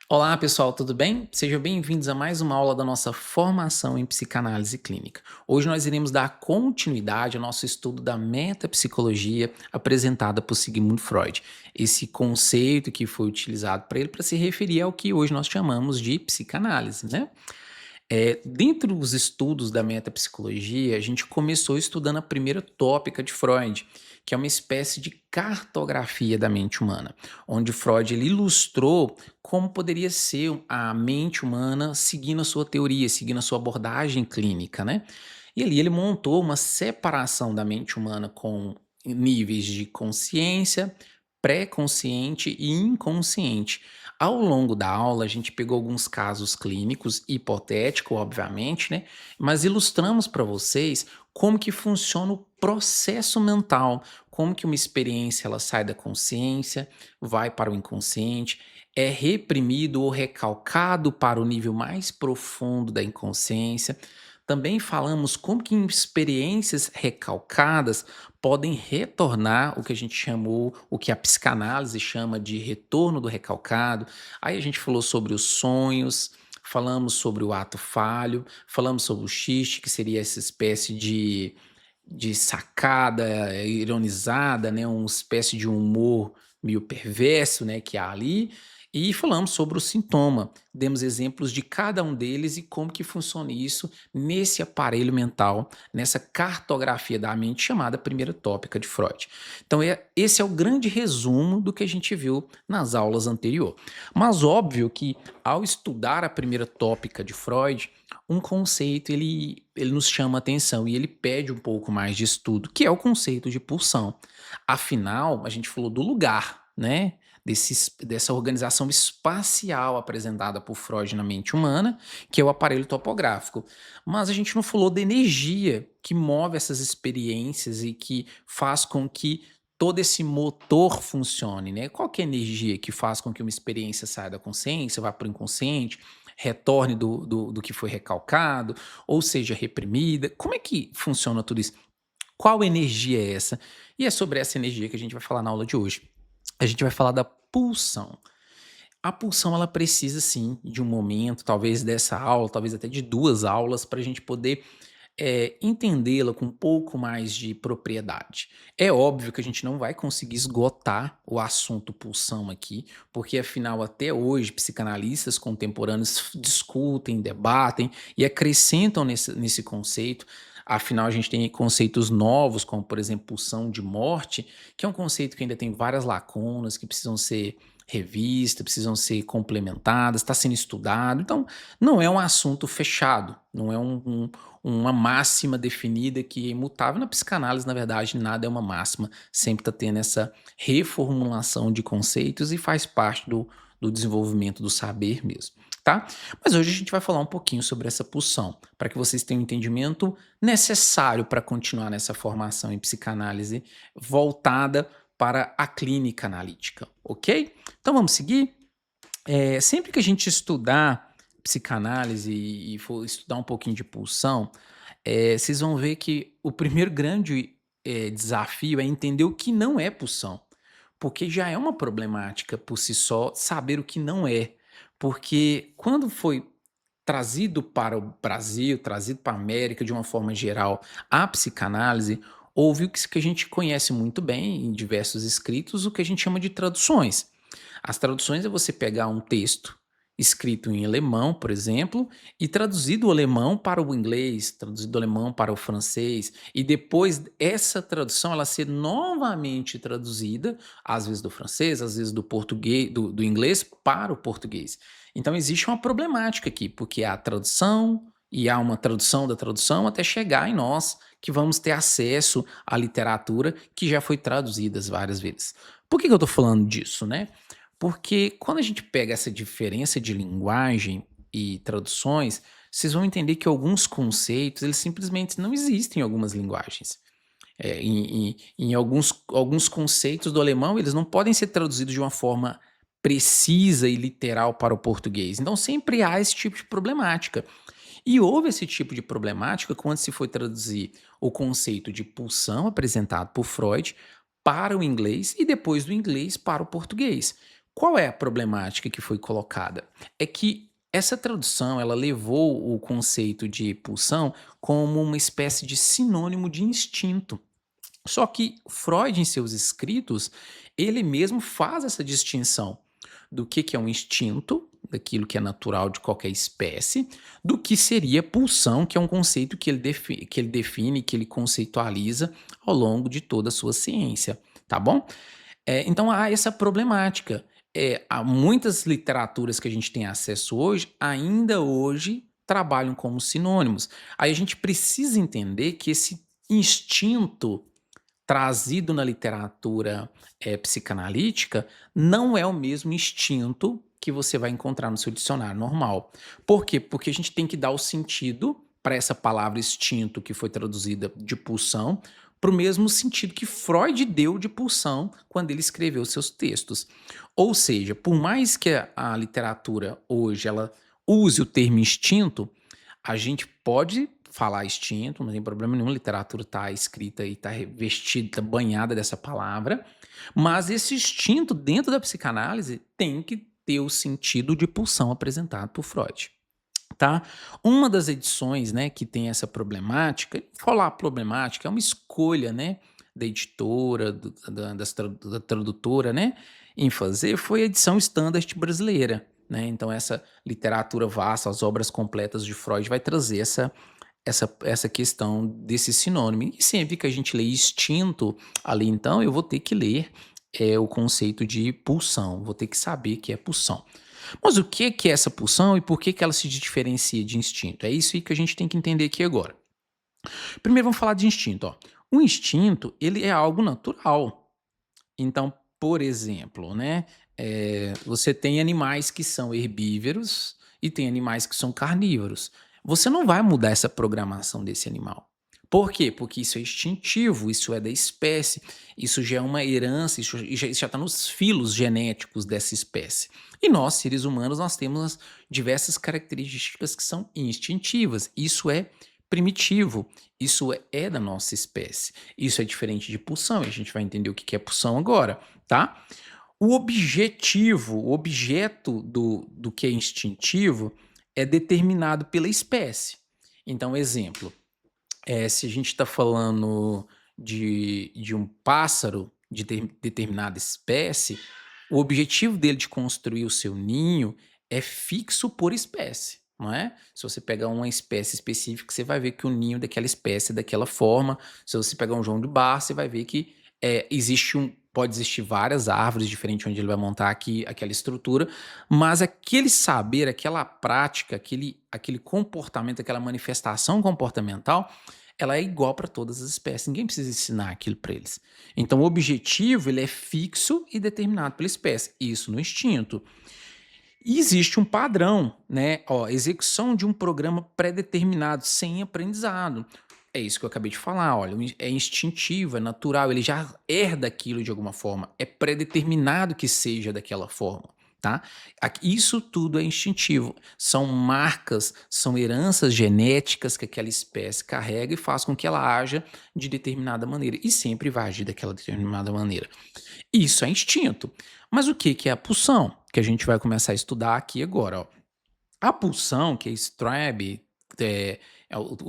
Olá pessoal, tudo bem? Sejam bem-vindos a mais uma aula da nossa formação em psicanálise clínica. Hoje nós iremos dar continuidade ao nosso estudo da metapsicologia apresentada por Sigmund Freud. Esse conceito que foi utilizado para ele para se referir ao que hoje nós chamamos de psicanálise, né? Dentro dos estudos da metapsicologia, a gente começou estudando a primeira tópica de Freud, que é uma espécie de cartografia da mente humana, onde Freud ele ilustrou como poderia ser a mente humana seguindo a sua teoria, seguindo a sua abordagem clínica, né? E ali ele montou uma separação da mente humana com níveis de consciência, pré-consciente e inconsciente. Ao longo da aula, a gente pegou alguns casos clínicos, hipotético, obviamente, né? Mas ilustramos para vocês como que funciona o processo mental, como que uma experiência ela sai da consciência, vai para o inconsciente, é reprimido ou recalcado para o nível mais profundo da inconsciência. Também falamos como que experiências recalcadas podem retornar o que a gente chamou, o que a psicanálise chama de retorno do recalcado. Aí a gente falou sobre os sonhos, falamos sobre o ato falho, falamos sobre o xiste, que seria essa espécie de sacada ironizada, né, uma espécie de humor meio perverso, né, que há ali, e falamos sobre o sintoma. Demos exemplos de cada um deles e como que funciona isso nesse aparelho mental, nessa cartografia da mente chamada primeira tópica de Freud. Então, esse é o grande resumo do que a gente viu nas aulas anteriores. Mas óbvio que ao estudar a primeira tópica de Freud, um conceito ele nos chama a atenção e ele pede um pouco mais de estudo, que é o conceito de pulsão. Afinal, a gente falou do lugar, né? Dessa organização espacial apresentada por Freud na mente humana, que é o aparelho topográfico. Mas a gente não falou da energia que move essas experiências e que faz com que todo esse motor funcione, né? Qual que é a energia que faz com que uma experiência saia da consciência, vá para o inconsciente, retorne do que foi recalcado, ou seja reprimida? Como é que funciona tudo isso? Qual energia é essa? E é sobre essa energia que a gente vai falar na aula de hoje. A gente vai falar da pulsão. A pulsão ela precisa sim de um momento, talvez dessa aula, talvez até de 2 aulas para a gente poder, entendê-la com um pouco mais de propriedade. É óbvio que a gente não vai conseguir esgotar o assunto pulsão aqui, porque afinal até hoje psicanalistas contemporâneos discutem, debatem e acrescentam nesse conceito. Afinal a gente tem conceitos novos, como por exemplo pulsão de morte, que é um conceito que ainda tem várias lacunas, que precisam ser revistas, precisam ser complementadas, está sendo estudado. Então, não é um assunto fechado, não é uma máxima definida que é imutável. Na psicanálise, na verdade, nada é uma máxima, sempre está tendo essa reformulação de conceitos e faz parte do desenvolvimento do saber mesmo, tá? Mas hoje a gente vai falar um pouquinho sobre essa pulsão, para que vocês tenham um entendimento necessário para continuar nessa formação em psicanálise voltada para a clínica analítica, ok? Então vamos seguir? Sempre que a gente estudar psicanálise e for estudar um pouquinho de pulsão, vocês vão ver que o primeiro grande desafio é entender o que não é pulsão, porque já é uma problemática por si só saber o que não é, porque quando foi trazido para o Brasil, trazido para a América de uma forma geral, a psicanálise, houve o que a gente conhece muito bem em diversos escritos, o que a gente chama de traduções. As traduções é você pegar um texto escrito em alemão, por exemplo, e traduzir do alemão para o inglês, traduzir do alemão para o francês, e depois essa tradução ela ser novamente traduzida, às vezes do francês, às vezes do português, do inglês para o português. Então existe uma problemática aqui, porque há a tradução e há uma tradução da tradução até chegar em nós, que vamos ter acesso à literatura que já foi traduzida várias vezes. Por que eu estou falando disso, né? Porque quando a gente pega essa diferença de linguagem e traduções, vocês vão entender que alguns conceitos, eles simplesmente não existem em algumas linguagens. Em alguns conceitos do alemão, eles não podem ser traduzidos de uma forma precisa e literal para o português. Então sempre há esse tipo de problemática. E houve esse tipo de problemática quando se foi traduzir o conceito de pulsão apresentado por Freud para o inglês e depois do inglês para o português. Qual é a problemática que foi colocada? É que essa tradução, ela levou o conceito de pulsão como uma espécie de sinônimo de instinto. Só que Freud, em seus escritos, ele mesmo faz essa distinção do que é um instinto, daquilo que é natural de qualquer espécie, do que seria pulsão, que é um conceito que ele define, que ele conceitualiza ao longo de toda a sua ciência, tá bom? Então há essa problemática. Há muitas literaturas que a gente tem acesso hoje, ainda hoje trabalham como sinônimos. Aí a gente precisa entender que esse instinto trazido na literatura, psicanalítica, não é o mesmo instinto que você vai encontrar no seu dicionário normal. Por quê? Porque a gente tem que dar o sentido para essa palavra instinto que foi traduzida de pulsão, para o mesmo sentido que Freud deu de pulsão quando ele escreveu seus textos. Ou seja, por mais que a literatura hoje ela use o termo instinto, a gente pode falar instinto, não tem problema nenhum, a literatura está escrita e está revestida, tá banhada dessa palavra, mas esse instinto dentro da psicanálise tem que ter o sentido de pulsão apresentado por Freud, tá? Uma das edições, né, que tem essa problemática, falar problemática é uma escolha, né, da editora, da tradutora, né, em fazer, foi a edição Standard brasileira, né? Então essa literatura vasta, as obras completas de Freud vai trazer essa questão desse sinônimo. E sempre que a gente lê instinto ali, então, eu vou ter que ler o conceito de pulsão, vou ter que saber que é pulsão. Mas o que é essa pulsão e por que ela se diferencia de instinto? É isso aí que a gente tem que entender aqui agora. Primeiro vamos falar de instinto. Ó. O instinto, ele é algo natural. Então, por exemplo, né, você tem animais que são herbívoros e tem animais que são carnívoros. Você não vai mudar essa programação desse animal. Por quê? Porque isso é instintivo, isso é da espécie, isso já é uma herança, isso já está nos filos genéticos dessa espécie. E nós, seres humanos, nós temos diversas características que são instintivas. Isso é primitivo, isso é da nossa espécie. Isso é diferente de pulsão, e a gente vai entender o que é pulsão agora, tá? O objetivo, o objeto do que é instintivo é determinado pela espécie. Então, exemplo, se a gente está falando de um pássaro de determinada espécie, o objetivo dele de construir o seu ninho é fixo por espécie, não é? Se você pegar uma espécie específica, você vai ver que o ninho daquela espécie é daquela forma. Se você pegar um João de Bar, você vai ver que pode existir várias árvores diferentes onde ele vai montar aquela estrutura, mas aquele saber, aquela prática, aquele comportamento, aquela manifestação comportamental, ela é igual para todas as espécies. Ninguém precisa ensinar aquilo para eles. Então, o objetivo ele é fixo e determinado pela espécie. Isso no instinto. E existe um padrão, né? Ó, execução de um programa pré-determinado, sem aprendizado. É isso que eu acabei de falar, olha, é instintivo, é natural, ele já herda aquilo de alguma forma, é pré-determinado que seja daquela forma, tá? Isso tudo é instintivo, são marcas, são heranças genéticas que aquela espécie carrega e faz com que ela haja de determinada maneira, e sempre vai agir daquela determinada maneira. Isso é instinto. Mas o que é a pulsão? Que a gente vai começar a estudar aqui agora, ó. A pulsão, que é Strebe, é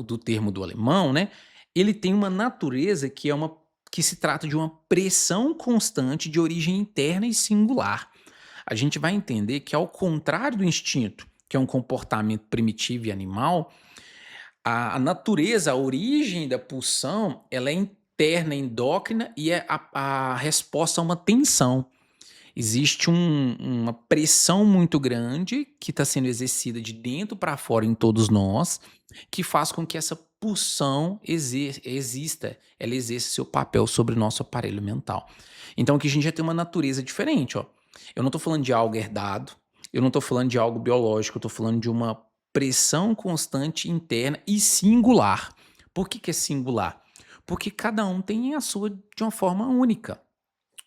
do termo do alemão, né? Ele tem uma natureza que se trata de uma pressão constante de origem interna e singular. A gente vai entender que, ao contrário do instinto, que é um comportamento primitivo e animal, a natureza, a origem da pulsão, ela é interna, endócrina e é a resposta a uma tensão. Existe uma pressão muito grande que está sendo exercida de dentro para fora em todos nós, que faz com que essa pulsão exista, ela exerça seu papel sobre o nosso aparelho mental. Então aqui a gente já tem uma natureza diferente, ó. Eu não estou falando de algo herdado, eu não estou falando de algo biológico, eu estou falando de uma pressão constante interna e singular. Por que é singular? Porque cada um tem a sua de uma forma única.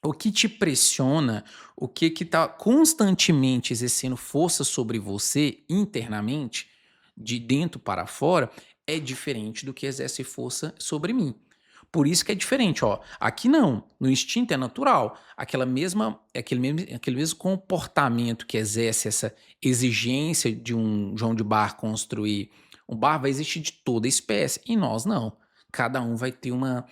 O que te pressiona, o que está constantemente exercendo força sobre você internamente, de dentro para fora, é diferente do que exerce força sobre mim. Por isso que é diferente, ó. Aqui não, no instinto é natural. Aquele mesmo comportamento que exerce essa exigência de um João de Bar construir um bar vai existir de toda espécie. E nós não. Cada um vai ter uma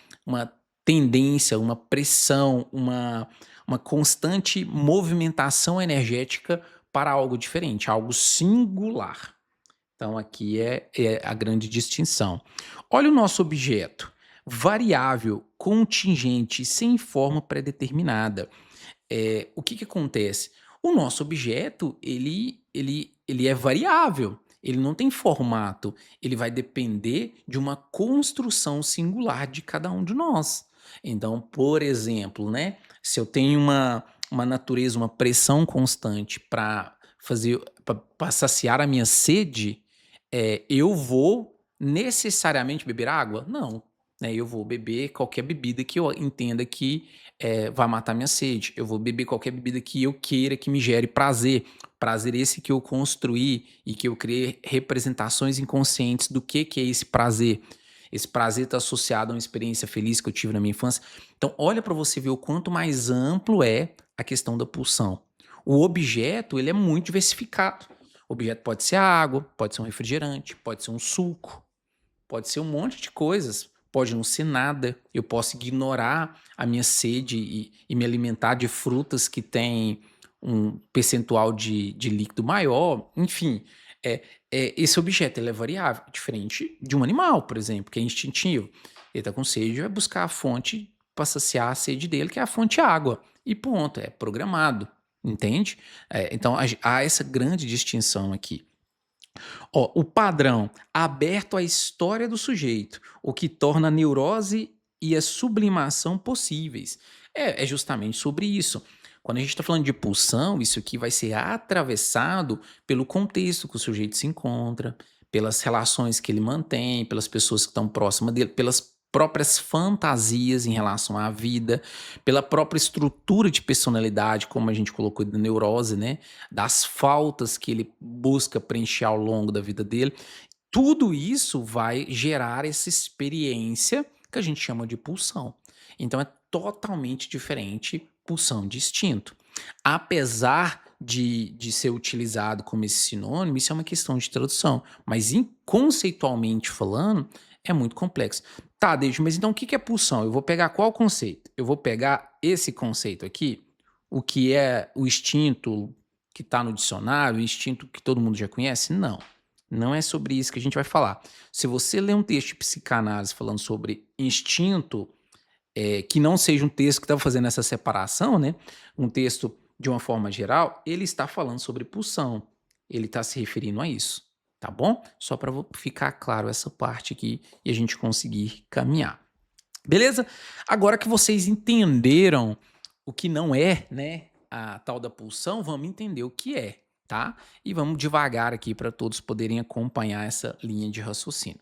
tendência, uma pressão, uma constante movimentação energética para algo diferente, algo singular. Então aqui é a grande distinção. Olha o nosso objeto, variável, contingente, sem forma pré-determinada. O que que acontece? O nosso objeto, ele é variável, ele não tem formato, ele vai depender de uma construção singular de cada um de nós. Então, por exemplo, né, se eu tenho uma natureza, uma pressão constante para fazer para saciar a minha sede, eu vou necessariamente beber água? Não, né, eu vou beber qualquer bebida que eu entenda que vai matar minha sede. Eu vou beber qualquer bebida que eu queira que me gere prazer. Prazer esse que eu construí e que eu criei representações inconscientes do que é esse prazer. Esse prazer está associado a uma experiência feliz que eu tive na minha infância. Então, olha para você ver o quanto mais amplo é a questão da pulsão. O objeto, ele é muito diversificado. O objeto pode ser água, pode ser um refrigerante, pode ser um suco, pode ser um monte de coisas, pode não ser nada. Eu posso ignorar a minha sede e me alimentar de frutas que têm um percentual de líquido maior. Enfim, esse objeto ele é variável, diferente de um animal, por exemplo, que é instintivo. Ele está com sede, vai buscar a fonte para saciar a sede dele, que é a fonte água. E ponto, é programado, entende? Então há essa grande distinção aqui. Ó, o padrão, aberto à história do sujeito, o que torna a neurose e a sublimação possíveis. É justamente sobre isso. Quando a gente está falando de pulsão, isso aqui vai ser atravessado pelo contexto que o sujeito se encontra, pelas relações que ele mantém, pelas pessoas que estão próximas dele, pelas próprias fantasias em relação à vida, pela própria estrutura de personalidade, como a gente colocou da neurose, né? Das faltas que ele busca preencher ao longo da vida dele. Tudo isso vai gerar essa experiência que a gente chama de pulsão. Então é totalmente diferente pulsão de instinto. Apesar de ser utilizado como esse sinônimo, isso é uma questão de tradução, mas conceitualmente falando, é muito complexo. Tá, David, mas então o que que é pulsão? Eu vou pegar qual conceito? Eu vou pegar esse conceito aqui, o que é o instinto que está no dicionário, o instinto que todo mundo já conhece? Não. Não é sobre isso que a gente vai falar. Se você ler um texto de psicanálise falando sobre instinto, que não seja um texto que está fazendo essa separação, né? Um texto de uma forma geral, ele está falando sobre pulsão. Ele está se referindo a isso, tá bom? Só para ficar claro essa parte aqui e a gente conseguir caminhar. Beleza? Agora que vocês entenderam o que não é, né, a tal da pulsão, vamos entender o que é, tá? E vamos devagar aqui para todos poderem acompanhar essa linha de raciocínio.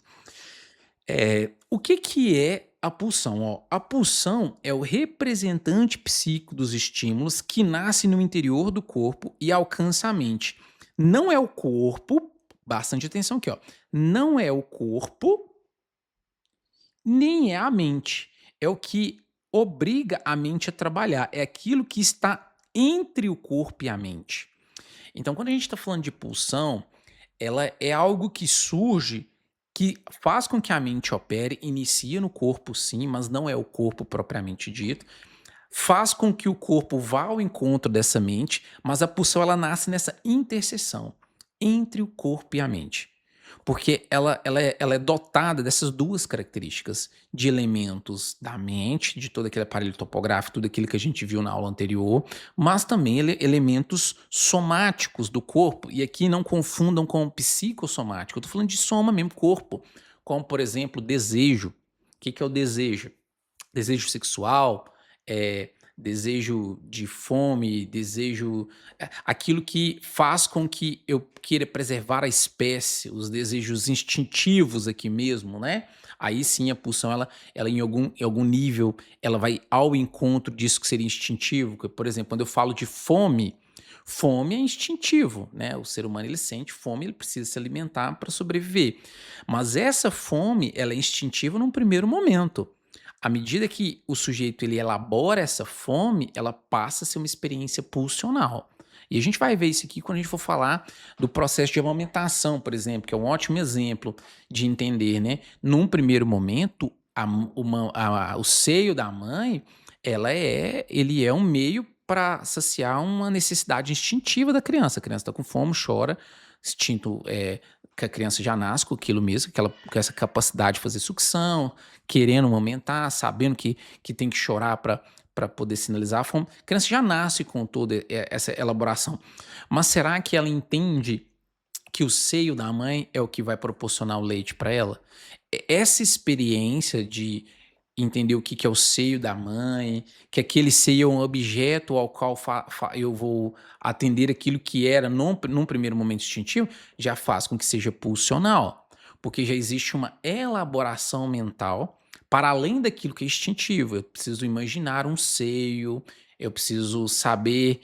O que que é a pulsão? Ó, a pulsão é o representante psíquico dos estímulos que nasce no interior do corpo e alcança a mente. Não é o corpo, bastante atenção aqui, ó. Não é o corpo, nem é a mente. É o que obriga a mente a trabalhar. É aquilo que está entre o corpo e a mente. Então, quando a gente está falando de pulsão, ela é algo que surge, que faz com que a mente opere, inicia no corpo sim, mas não é o corpo propriamente dito. Faz com que o corpo vá ao encontro dessa mente, mas a pulsão ela nasce nessa interseção entre o corpo e a mente. Porque ela é dotada dessas duas características, de elementos da mente, de todo aquele aparelho topográfico, tudo aquilo que a gente viu na aula anterior, mas também elementos somáticos do corpo. E aqui não confundam com o psicossomático, eu estou falando de soma mesmo, corpo. Como, por exemplo, desejo. O que que é o desejo? Desejo sexual, desejo de fome, desejo, aquilo que faz com que eu queira preservar a espécie, os desejos instintivos aqui mesmo, né? Aí sim a pulsão ela em algum nível ela vai ao encontro disso que seria instintivo, que, por exemplo, quando eu falo de fome, fome é instintivo, né? O ser humano ele sente fome, ele precisa se alimentar para sobreviver. Mas essa fome ela é instintiva num primeiro momento. À medida que o sujeito ele elabora essa fome, ela passa a ser uma experiência pulsional. E a gente vai ver isso aqui quando a gente for falar do processo de amamentação, por exemplo, que é um ótimo exemplo de entender, né? Num primeiro momento, o seio da mãe, ele é um meio para saciar uma necessidade instintiva da criança. A criança está com fome, chora, instinto que a criança já nasce com aquilo mesmo, com essa capacidade de fazer sucção, querendo amamentar, sabendo que tem que chorar para poder sinalizar a fome. A criança já nasce com toda essa elaboração. Mas será que ela entende que o seio da mãe é o que vai proporcionar o leite para ela? Essa experiência de entender o que é o seio da mãe, que aquele seio é um objeto ao qual eu vou atender aquilo que era num primeiro momento instintivo, já faz com que seja pulsional, porque já existe uma elaboração mental para além daquilo que é instintivo. Eu preciso imaginar um seio, eu preciso saber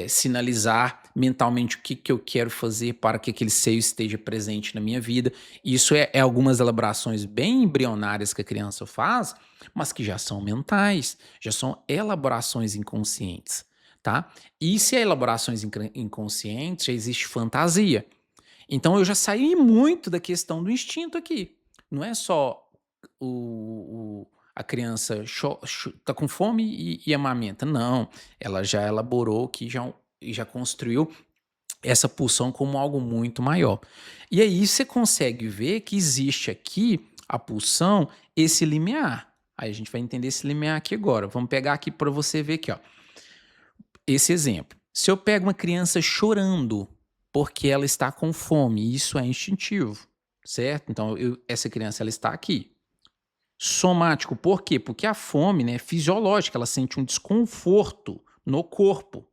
sinalizar mentalmente o que eu quero fazer para que aquele seio esteja presente na minha vida. Isso é algumas elaborações bem embrionárias que a criança faz, mas que já são mentais, já são elaborações inconscientes, tá? E se é elaborações inconscientes, já existe fantasia. Então eu já saí muito da questão do instinto aqui. Não é só a criança tá com fome e amamenta. Não, ela já elaborou que e já construiu essa pulsão como algo muito maior. E aí você consegue ver que existe aqui a pulsão, esse limiar. Aí a gente vai entender esse limiar aqui agora. Vamos pegar aqui para você ver aqui, ó. Esse exemplo. Se eu pego uma criança chorando porque ela está com fome, isso é instintivo, certo? Então essa criança ela está aqui. Somático, por quê? Porque a fome, né, é fisiológica, ela sente um desconforto no corpo.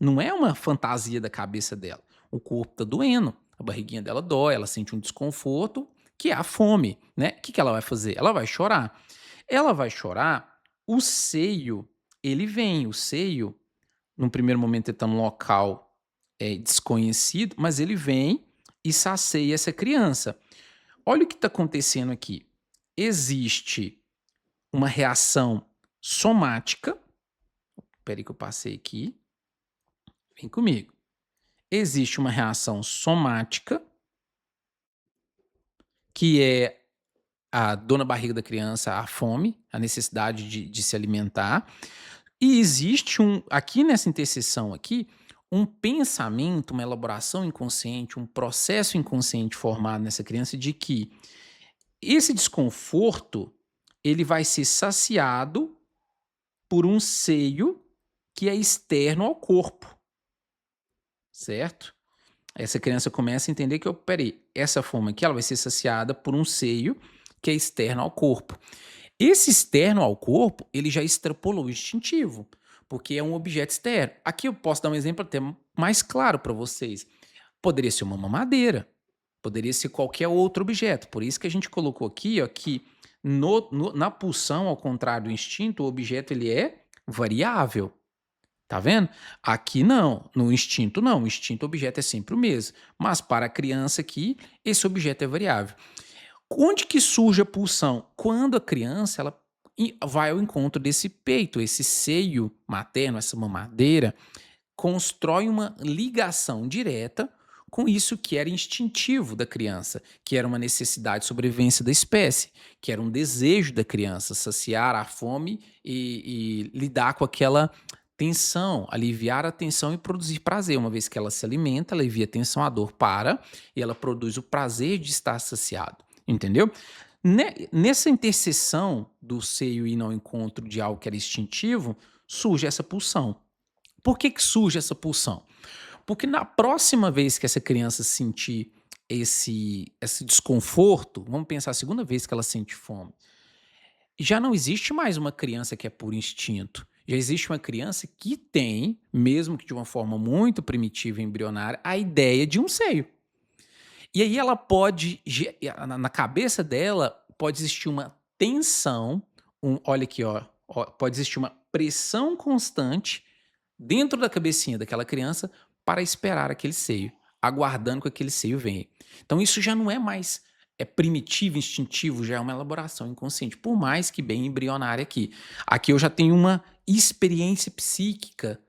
Não é uma fantasia da cabeça dela. O corpo tá doendo, a barriguinha dela dói, ela sente um desconforto, que é a fome, né? O que que ela vai fazer? Ela vai chorar. Ela vai chorar, o seio, ele vem, o seio, num primeiro momento ele tá num local desconhecido, mas ele vem e sacia essa criança. Olha o que está acontecendo aqui. Existe uma reação somática. Espera aí que eu passei aqui. Vem comigo. Existe uma reação somática, que é a dor na barriga da criança, a fome, a necessidade de se alimentar. E existe aqui nessa interseção aqui, um pensamento, uma elaboração inconsciente, um processo inconsciente formado nessa criança de que esse desconforto ele vai ser saciado por um seio que é externo ao corpo, certo? Essa criança começa a entender que, peraí, essa fome aqui ela vai ser saciada por um seio que é externo ao corpo. Esse externo ao corpo, ele já extrapolou o instintivo, porque é um objeto externo. Aqui eu posso dar um exemplo até mais claro para vocês. Poderia ser uma mamadeira, poderia ser qualquer outro objeto. Por isso que a gente colocou aqui, ó, que na pulsão, ao contrário do instinto, o objeto ele é variável. Tá vendo? Aqui não, no instinto não, o instinto o objeto é sempre o mesmo, mas para a criança aqui, esse objeto é variável. Onde que surge a pulsão? Quando a criança ela vai ao encontro desse peito, esse seio materno, essa mamadeira, constrói uma ligação direta com isso que era instintivo da criança, que era uma necessidade de sobrevivência da espécie, que era um desejo da criança saciar a fome e lidar com aquela tensão, aliviar a tensão e produzir prazer. Uma vez que ela se alimenta, ela alivia a tensão, a dor para e ela produz o prazer de estar saciado. Entendeu? Nessa interseção do seio ir ao encontro de algo que era instintivo, surge essa pulsão. Por que surge essa pulsão? Porque na próxima vez que essa criança sentir esse desconforto, vamos pensar a segunda vez que ela sente fome, já não existe mais uma criança que é por instinto. Já existe uma criança que tem, mesmo que de uma forma muito primitiva e embrionária, a ideia de um seio. E aí ela pode, na cabeça dela, pode existir uma tensão, olha aqui, ó, pode existir uma pressão constante dentro da cabecinha daquela criança para esperar aquele seio, aguardando que aquele seio venha. Então isso já não é mais é primitivo, instintivo, já é uma elaboração inconsciente, por mais que bem embrionária aqui. Aqui eu já tenho uma experiência psíquica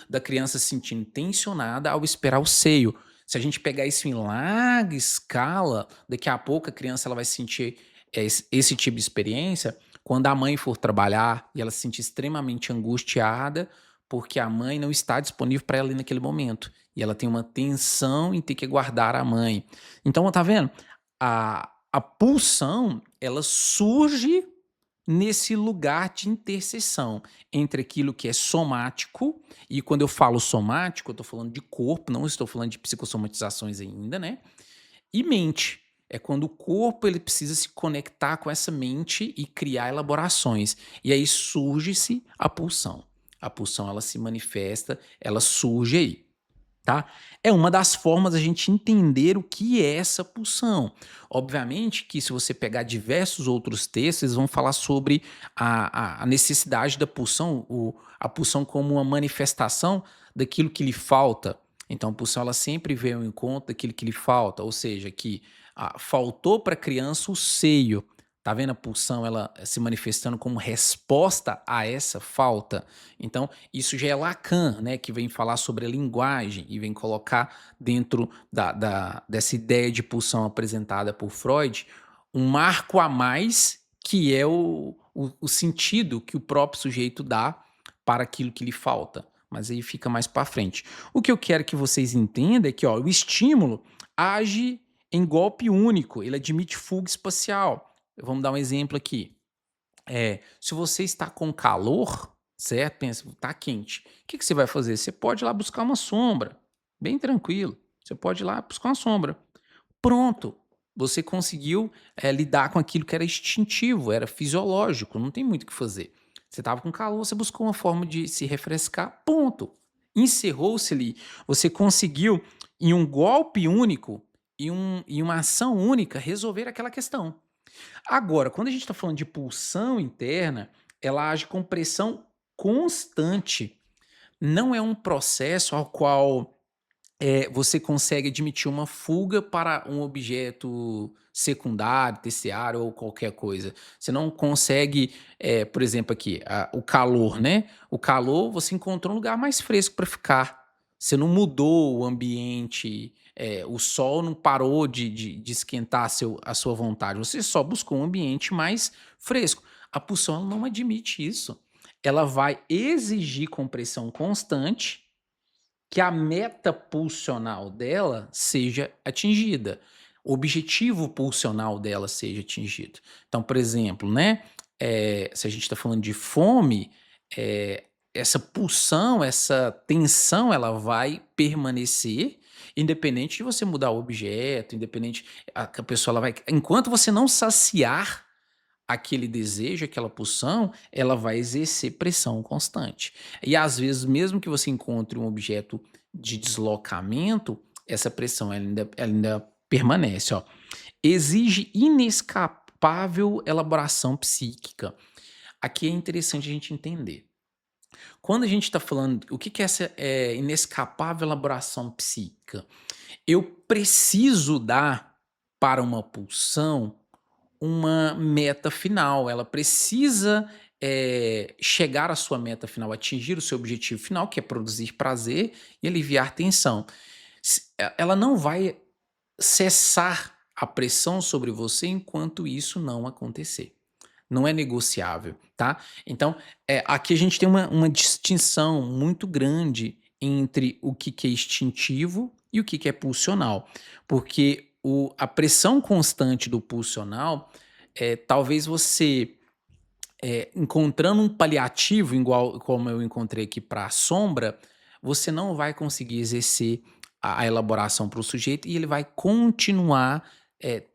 da criança se sentindo tensionada ao esperar o seio. Se a gente pegar isso em larga escala, daqui a pouco a criança ela vai sentir esse tipo de experiência quando a mãe for trabalhar e ela se sentir extremamente angustiada porque a mãe não está disponível para ela ali naquele momento. E ela tem uma tensão em ter que guardar a mãe. Então, tá vendo? A pulsão, ela surge nesse lugar de interseção entre aquilo que é somático, e quando eu falo somático, eu estou falando de corpo, não estou falando de psicossomatizações ainda, né? E mente. É quando o corpo ele precisa se conectar com essa mente e criar elaborações. E aí surge-se a pulsão. A pulsão ela se manifesta, ela surge aí. Tá? É uma das formas da gente entender o que é essa pulsão. Obviamente que se você pegar diversos outros textos, eles vão falar sobre a necessidade da pulsão, a pulsão como uma manifestação daquilo que lhe falta. Então, a pulsão ela sempre vem ao encontro daquilo que lhe falta, ou seja, que faltou para a criança o seio. Tá vendo a pulsão ela se manifestando como resposta a essa falta? Então, isso já é Lacan, né, que vem falar sobre a linguagem e vem colocar dentro dessa ideia de pulsão apresentada por Freud um marco a mais que é o sentido que o próprio sujeito dá para aquilo que lhe falta. Mas aí fica mais para frente. O que eu quero que vocês entendam é que ó, o estímulo age em golpe único, ele admite fuga espacial. Vamos dar um exemplo aqui. Se você está com calor, certo? Pensa, tá quente. O que você vai fazer? Você pode ir lá buscar uma sombra, bem tranquilo. Você pode ir lá buscar uma sombra. Pronto. Você conseguiu lidar com aquilo que era instintivo, era fisiológico, não tem muito o que fazer. Você estava com calor, você buscou uma forma de se refrescar, ponto. Encerrou-se ali. Você conseguiu, em um golpe único, em uma ação única, resolver aquela questão. Agora, quando a gente está falando de pulsão interna, ela age com pressão constante. Não é um processo ao qual você consegue admitir uma fuga para um objeto secundário, terciário ou qualquer coisa. Você não consegue, por exemplo, aqui, o calor, né? O calor, você encontrou um lugar mais fresco para ficar. Você não mudou o ambiente, o sol não parou de esquentar a sua vontade. Você só buscou um ambiente mais fresco. A pulsão ela não admite isso. Ela vai exigir compressão constante que a meta pulsional dela seja atingida, o objetivo pulsional dela seja atingido. Então, por exemplo, né, se a gente está falando de fome, essa pulsão, essa tensão, ela vai permanecer, independente de você mudar o objeto, independente, a pessoa ela vai, enquanto você não saciar aquele desejo, aquela pulsão, ela vai exercer pressão constante. E às vezes, mesmo que você encontre um objeto de deslocamento, essa pressão ela ainda permanece. Ó. Exige inescapável elaboração psíquica. Aqui é interessante a gente entender. Quando a gente está falando, o que é essa inescapável elaboração psíquica? Eu preciso dar para uma pulsão uma meta final, ela precisa chegar à sua meta final, atingir o seu objetivo final, que é produzir prazer e aliviar tensão. Ela não vai cessar a pressão sobre você enquanto isso não acontecer. Não é negociável, tá? Então, aqui a gente tem uma distinção muito grande entre o que é instintivo e o que é pulsional. Porque a pressão constante do pulsional, talvez você encontrando um paliativo, igual como eu encontrei aqui para a sombra, você não vai conseguir exercer a elaboração para o sujeito e ele vai continuar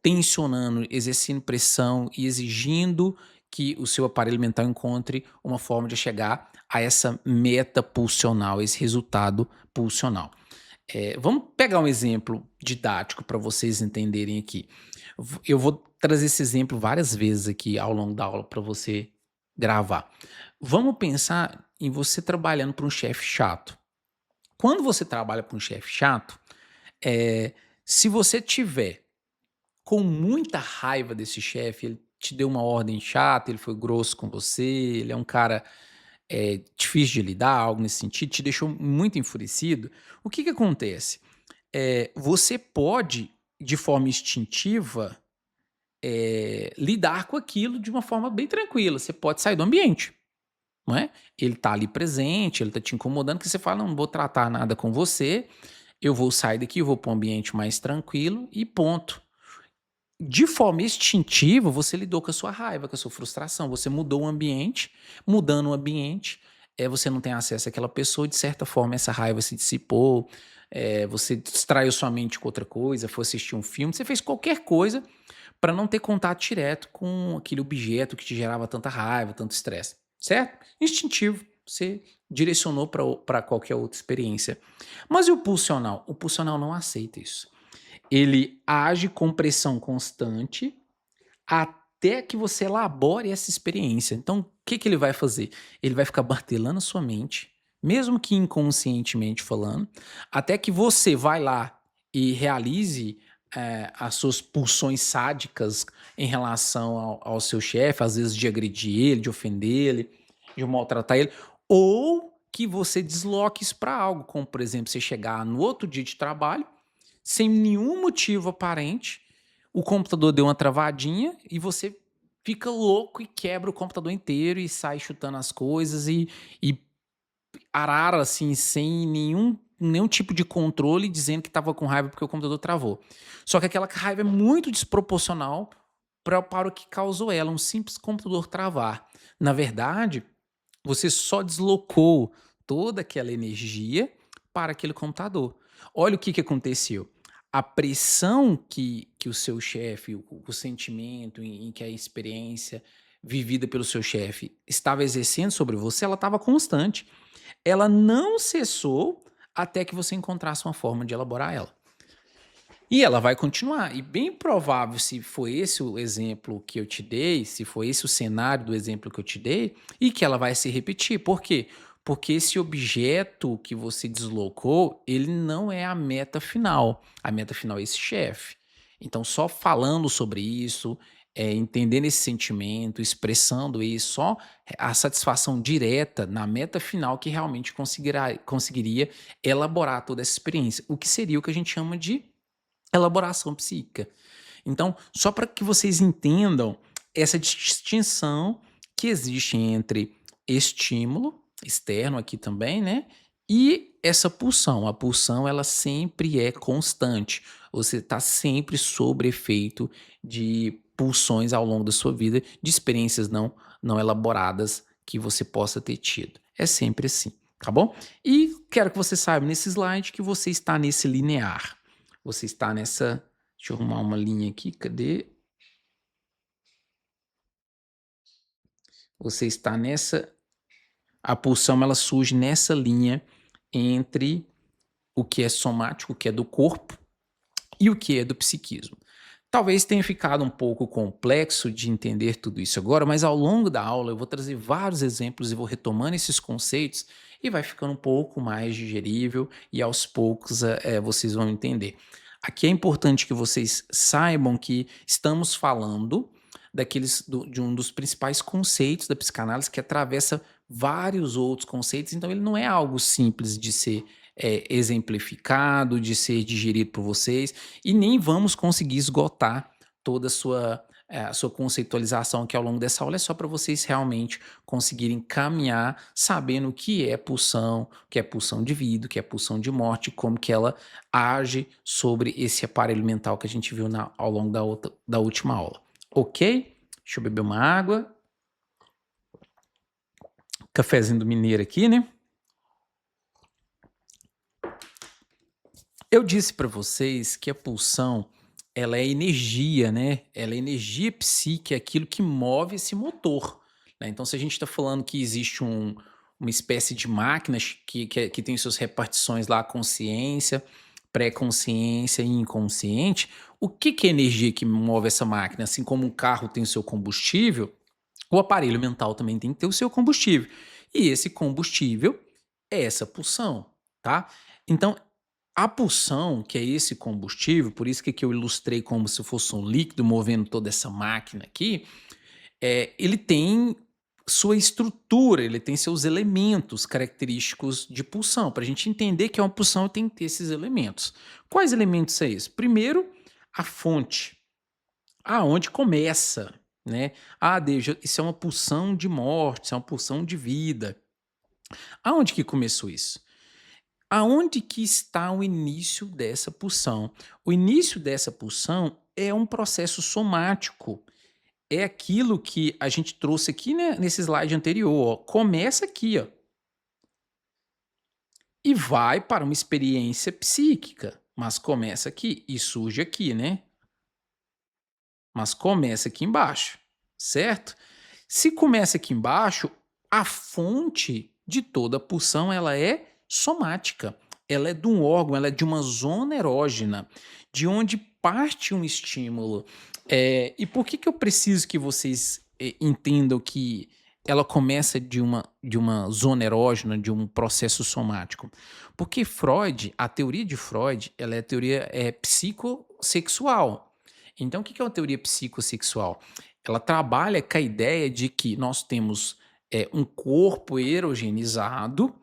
tensionando, exercendo pressão e exigindo que o seu aparelho mental encontre uma forma de chegar a essa meta pulsional, esse resultado pulsional. Vamos pegar um exemplo didático para vocês entenderem aqui. Eu vou trazer esse exemplo várias vezes aqui ao longo da aula para você gravar. Vamos pensar em você trabalhando para um chefe chato. Quando você trabalha para um chefe chato, se você tiver com muita raiva desse chefe, ele te deu uma ordem chata, ele foi grosso com você, ele é um cara difícil de lidar, algo nesse sentido, te deixou muito enfurecido, o que que acontece? Você pode, de forma instintiva, lidar com aquilo de uma forma bem tranquila. Você pode sair do ambiente, não é? Ele tá ali presente, ele tá te incomodando, que você fala: "Não, não vou tratar nada com você, eu vou sair daqui, eu vou para um ambiente mais tranquilo e ponto". De forma instintiva, você lidou com a sua raiva, com a sua frustração, você mudou o ambiente, mudando o ambiente, você não tem acesso àquela pessoa, de certa forma essa raiva se dissipou, você distraiu sua mente com outra coisa, foi assistir um filme, você fez qualquer coisa para não ter contato direto com aquele objeto que te gerava tanta raiva, tanto estresse, certo? Instintivo, você direcionou para qualquer outra experiência. Mas e o pulsional? O pulsional não aceita isso. Ele age com pressão constante até que você elabore essa experiência. Então, o que que ele vai fazer? Ele vai ficar martelando a sua mente, mesmo que inconscientemente falando, até que você vai lá e realize, as suas pulsões sádicas em relação ao seu chefe, às vezes de agredir ele, de ofender ele, de maltratar ele, ou que você desloque isso para algo, como por exemplo, você chegar no outro dia de trabalho sem nenhum motivo aparente, o computador deu uma travadinha e você fica louco e quebra o computador inteiro e sai chutando as coisas e arara assim, sem nenhum tipo de controle, dizendo que estava com raiva porque o computador travou. Só que aquela raiva é muito desproporcional para o que causou ela, um simples computador travar. Na verdade, você só deslocou toda aquela energia para aquele computador. Olha o que que aconteceu. A pressão que o seu chefe, o sentimento em que a experiência vivida pelo seu chefe estava exercendo sobre você, ela estava constante. Ela não cessou até que você encontrasse uma forma de elaborar ela. E ela vai continuar. E bem provável, se foi esse o exemplo que eu te dei, se foi esse o cenário do exemplo que eu te dei, e que ela vai se repetir. Por quê? Porque esse objeto que você deslocou, ele não é a meta final. A meta final é esse chefe. Então, só falando sobre isso, entendendo esse sentimento, expressando isso, só a satisfação direta na meta final que realmente conseguiria elaborar toda essa experiência. O que seria o que a gente chama de elaboração psíquica. Então, só para que vocês entendam essa distinção que existe entre estímulo externo aqui também, né? E essa pulsão. A pulsão ela sempre é constante. Você está sempre sob efeito de pulsões ao longo da sua vida, de experiências não elaboradas que você possa ter tido. É sempre assim, tá bom? E quero que você saiba nesse slide que você está nesse linear. Você está nessa. Deixa eu arrumar uma linha aqui, cadê? Você está nessa. A pulsão ela surge nessa linha entre o que é somático, o que é do corpo, e o que é do psiquismo. Talvez tenha ficado um pouco complexo de entender tudo isso agora, mas ao longo da aula eu vou trazer vários exemplos e vou retomando esses conceitos e vai ficando um pouco mais digerível e aos poucos vocês vão entender. Aqui é importante que vocês saibam que estamos falando de um dos principais conceitos da psicanálise que atravessa vários outros conceitos, então ele não é algo simples de ser exemplificado, de ser digerido por vocês, e nem vamos conseguir esgotar toda a sua conceitualização aqui ao longo dessa aula, é só para vocês realmente conseguirem caminhar sabendo o que é pulsão, o que é pulsão de vida, o que é pulsão de morte, como que ela age sobre esse aparelho mental que a gente viu ao longo da última aula. Ok? Deixa eu beber uma água. Cafezinho do mineiro aqui, né? Eu disse para vocês que a pulsão, ela é energia, né? Ela é energia psíquica, é aquilo que move esse motor, né? Então, se a gente está falando que existe uma espécie de máquinas que tem suas repartições lá, consciência, pré-consciência e inconsciente, o que que é energia que move essa máquina? Assim como um carro tem o seu combustível, o aparelho mental também tem que ter o seu combustível. E esse combustível é essa pulsão, tá? Então, A pulsão, que é esse combustível, por isso que aqui eu ilustrei como se fosse um líquido movendo toda essa máquina aqui, ele tem sua estrutura, ele tem seus elementos característicos de pulsão. Para a gente entender que é uma pulsão, tem que ter esses elementos. Quais elementos são esses? Primeiro, a fonte. Aonde começa, né? Ah, Deus, isso é uma pulsão de morte, isso é uma pulsão de vida. Aonde que começou isso? Aonde que está o início dessa pulsão? O início dessa pulsão é um processo somático. É aquilo que a gente trouxe aqui, né, nesse slide anterior, ó. Começa aqui, ó, e vai para uma experiência psíquica, mas começa aqui e surge aqui, né? Mas começa aqui embaixo, certo? Se começa aqui embaixo, a fonte de toda a pulsão ela é somática. Ela é de um órgão, ela é de uma zona erógena, de onde parte um estímulo. E por que eu preciso que vocês entendam que ela começa de uma zona erógena, de um processo somático? Porque Freud, a teoria de Freud, ela é a teoria psicossexual. Então, o que é uma teoria psicossexual? Ela trabalha com a ideia de que nós temos um corpo erogenizado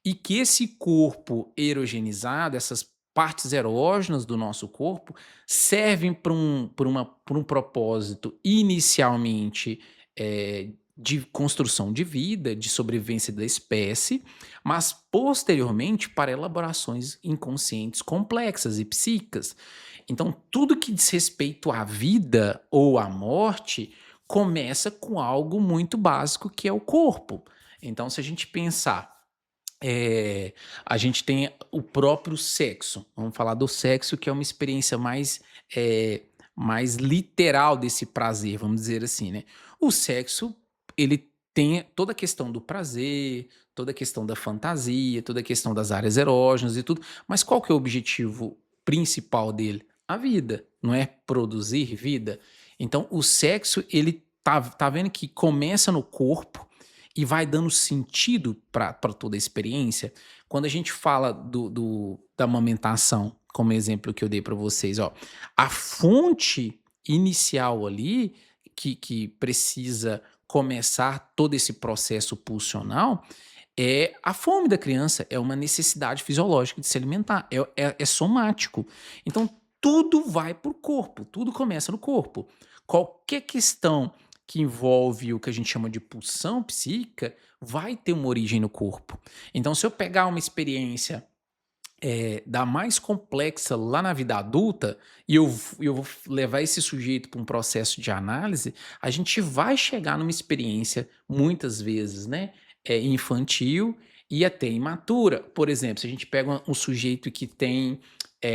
e que esse corpo erogenizado, essas partes erógenas do nosso corpo, servem para um propósito inicialmente de construção de vida, de sobrevivência da espécie, mas posteriormente para elaborações inconscientes complexas e psíquicas. Então, tudo que diz respeito à vida ou à morte começa com algo muito básico que é o corpo. Então, se a gente pensar, eh, a gente tem o próprio sexo. Vamos falar do sexo, que é uma experiência mais literal desse prazer, vamos dizer assim, né? O sexo, ele tem toda a questão do prazer, toda a questão da fantasia, toda a questão das áreas erógenas e tudo, mas qual que é o objetivo principal dele? A vida, não é produzir vida? Então, o sexo, ele tá vendo que começa no corpo e vai dando sentido para toda a experiência. Quando a gente fala da amamentação, como exemplo que eu dei para vocês, ó, a fonte inicial ali, que precisa começar todo esse processo pulsional, é a fome da criança, é uma necessidade fisiológica de se alimentar, é somático. Então, tudo vai para o corpo, tudo começa no corpo. Qualquer questão que envolve o que a gente chama de pulsão psíquica vai ter uma origem no corpo. Então, se eu pegar uma experiência da mais complexa lá na vida adulta e eu vou levar esse sujeito para um processo de análise, a gente vai chegar numa experiência, muitas vezes, né, infantil e até imatura. Por exemplo, se a gente pega um sujeito que tem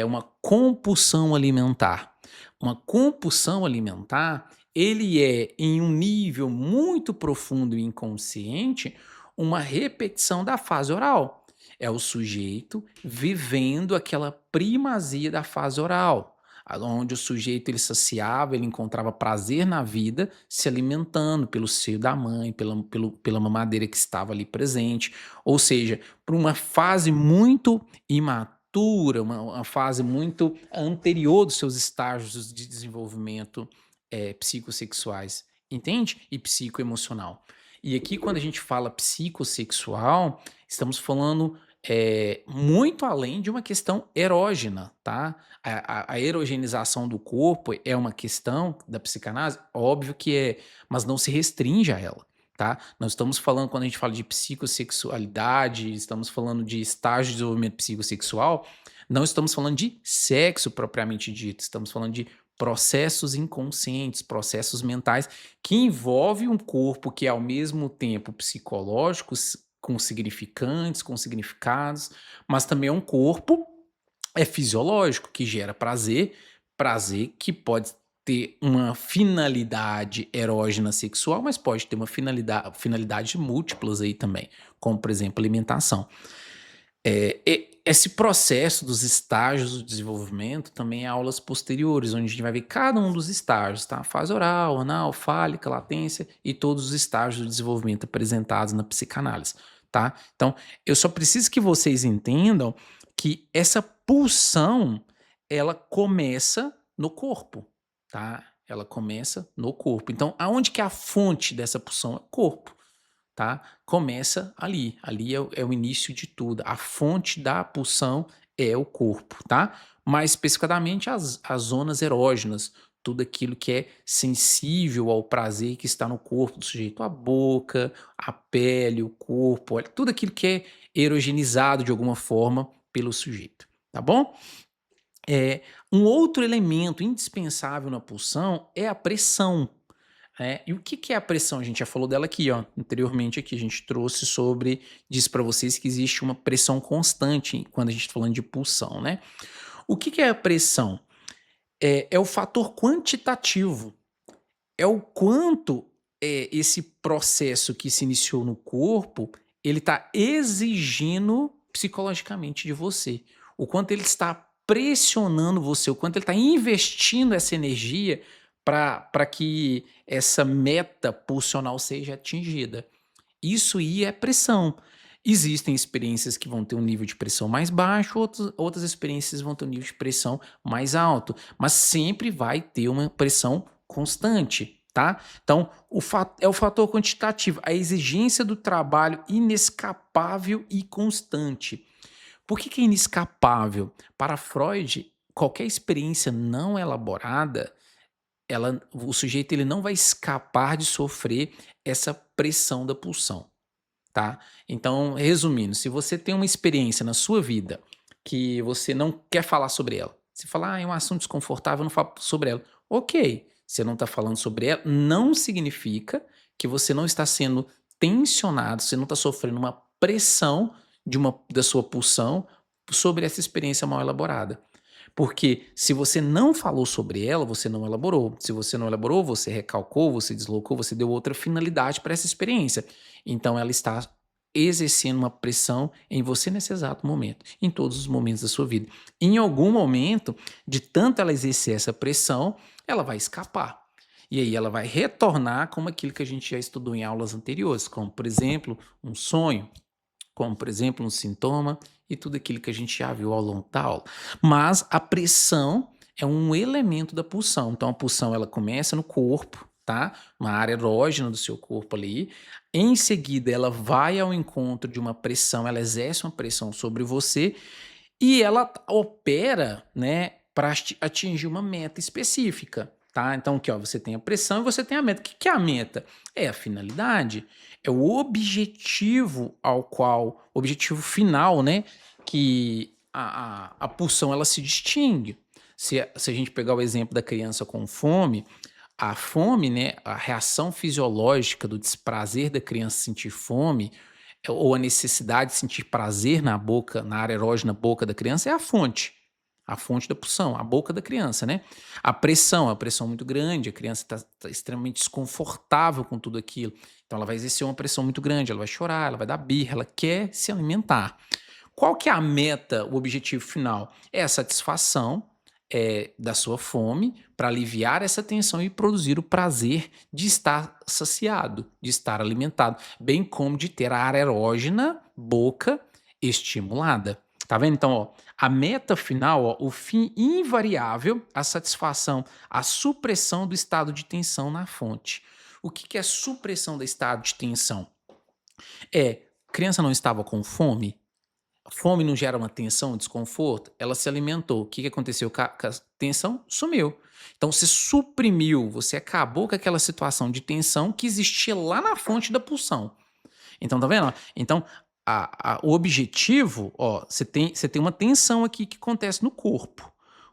uma compulsão alimentar. Uma compulsão alimentar, ele é, em um nível muito profundo e inconsciente, uma repetição da fase oral. É o sujeito vivendo aquela primazia da fase oral, onde o sujeito ele saciava, ele encontrava prazer na vida, se alimentando pelo seio da mãe, pela mamadeira que estava ali presente. Ou seja, por uma fase muito imatura, uma fase muito anterior dos seus estágios de desenvolvimento psicossexuais, entende? E psicoemocional. E aqui, quando a gente fala psicossexual, estamos falando muito além de uma questão erógena, tá? A erogenização do corpo é uma questão da psicanálise? Óbvio que é, mas não se restringe a ela, tá? Nós estamos falando, quando a gente fala de psicossexualidade, estamos falando de estágio de desenvolvimento psicossexual, não estamos falando de sexo propriamente dito, estamos falando de processos inconscientes, processos mentais que envolvem um corpo que é ao mesmo tempo psicológico, com significantes, com significados, mas também é um corpo fisiológico que gera prazer, prazer que pode ter uma finalidade erógena sexual, mas pode ter uma finalidade múltiplas aí também, como por exemplo alimentação. Esse processo dos estágios do desenvolvimento também é aulas posteriores, onde a gente vai ver cada um dos estágios, tá? Fase oral, anal, fálica, latência e todos os estágios do desenvolvimento apresentados na psicanálise, tá? Então, eu só preciso que vocês entendam que essa pulsão, ela começa no corpo, tá? Ela começa no corpo. Então, aonde que é a fonte dessa pulsão? É o corpo, tá? Começa ali. Ali é o início de tudo. A fonte da pulsão é o corpo, tá? Mais especificadamente as zonas erógenas, tudo aquilo que é sensível ao prazer que está no corpo do sujeito, a boca, a pele, o corpo, olha, tudo aquilo que é erogenizado de alguma forma pelo sujeito, tá bom? Um outro elemento indispensável na pulsão é a pressão. E o que que é a pressão? A gente já falou dela aqui, ó, anteriormente aqui, a gente trouxe sobre, disse para vocês que existe uma pressão constante quando a gente está falando de pulsão, né? O que que é a pressão? É o fator quantitativo, é o quanto esse processo que se iniciou no corpo, ele está exigindo psicologicamente de você. O quanto ele está pressionando você, o quanto ele está investindo essa energia para que essa meta pulsional seja atingida. Isso aí é pressão. Existem experiências que vão ter um nível de pressão mais baixo, outras experiências vão ter um nível de pressão mais alto, mas sempre vai ter uma pressão constante, tá? Então, é o fator quantitativo, a exigência do trabalho inescapável e constante. Por que que é inescapável? Para Freud, qualquer experiência não elaborada, o sujeito ele não vai escapar de sofrer essa pressão da pulsão, tá? Então, resumindo, se você tem uma experiência na sua vida que você não quer falar sobre ela, você fala, é um assunto desconfortável, eu não falo sobre ela. Ok, você não está falando sobre ela, não significa que você não está sendo tensionado, você não está sofrendo uma pressão da sua pulsão sobre essa experiência mal elaborada. Porque se você não falou sobre ela, você não elaborou. Se você não elaborou, você recalcou, você deslocou, você deu outra finalidade para essa experiência. Então ela está exercendo uma pressão em você nesse exato momento, em todos os momentos da sua vida. Em algum momento, de tanto ela exercer essa pressão, ela vai escapar. E aí ela vai retornar como aquilo que a gente já estudou em aulas anteriores, como, por exemplo, um sonho, como, por exemplo, um sintoma e tudo aquilo que a gente já viu ao longo da aula. Mas a pressão é um elemento da pulsão. Então, a pulsão ela começa no corpo, tá? Uma área erógena do seu corpo ali. Em seguida, ela vai ao encontro de uma pressão, ela exerce uma pressão sobre você e ela opera, né, para atingir uma meta específica, tá? Então, aqui, ó, você tem a pressão e você tem a meta. O que que é a meta? É a finalidade, é o objetivo o objetivo final, né, que a pulsão ela se distingue. Se a gente pegar o exemplo da criança com fome, a fome, né, a reação fisiológica do desprazer da criança sentir fome, ou a necessidade de sentir prazer na boca, na área erógena boca da criança, é a fonte da pulsão, a boca da criança, né? A pressão muito grande, a criança está extremamente desconfortável com tudo aquilo, então ela vai exercer uma pressão muito grande, ela vai chorar, ela vai dar birra, ela quer se alimentar. Qual que é a meta, o objetivo final? É a satisfação da sua fome para aliviar essa tensão e produzir o prazer de estar saciado, de estar alimentado, bem como de ter a área erógena, boca, estimulada. Tá vendo? Então, ó, a meta final, ó, o fim invariável, a satisfação, a supressão do estado de tensão na fonte. O que que é supressão do estado de tensão? A criança não estava com fome? A fome não gera uma tensão, um desconforto? Ela se alimentou. O que que aconteceu? Com a tensão sumiu. Então você suprimiu, você acabou com aquela situação de tensão que existia lá na fonte da pulsão. Então, tá vendo? Então, o objetivo, ó, você tem uma tensão aqui que acontece no corpo.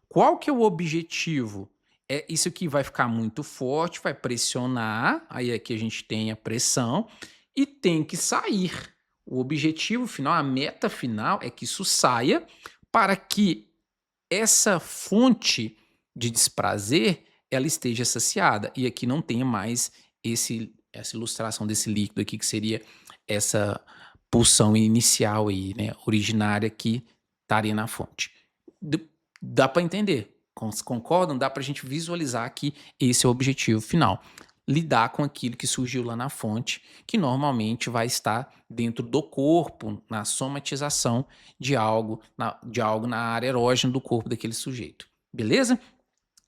Qual que é o objetivo? É isso que vai ficar muito forte, vai pressionar, aí aqui a gente tem a pressão, e tem que sair. O objetivo final, a meta final é que isso saia para que essa fonte de desprazer ela esteja saciada. E aqui não tenha mais essa ilustração desse líquido aqui, que seria essa pulsão inicial aí, né, originária que estaria na fonte. Dá para entender? Concordam? Dá para a gente visualizar que esse é o objetivo final. lidar com aquilo que surgiu lá na fonte, que normalmente vai estar dentro do corpo, na somatização de algo na área erógena do corpo daquele sujeito. Beleza?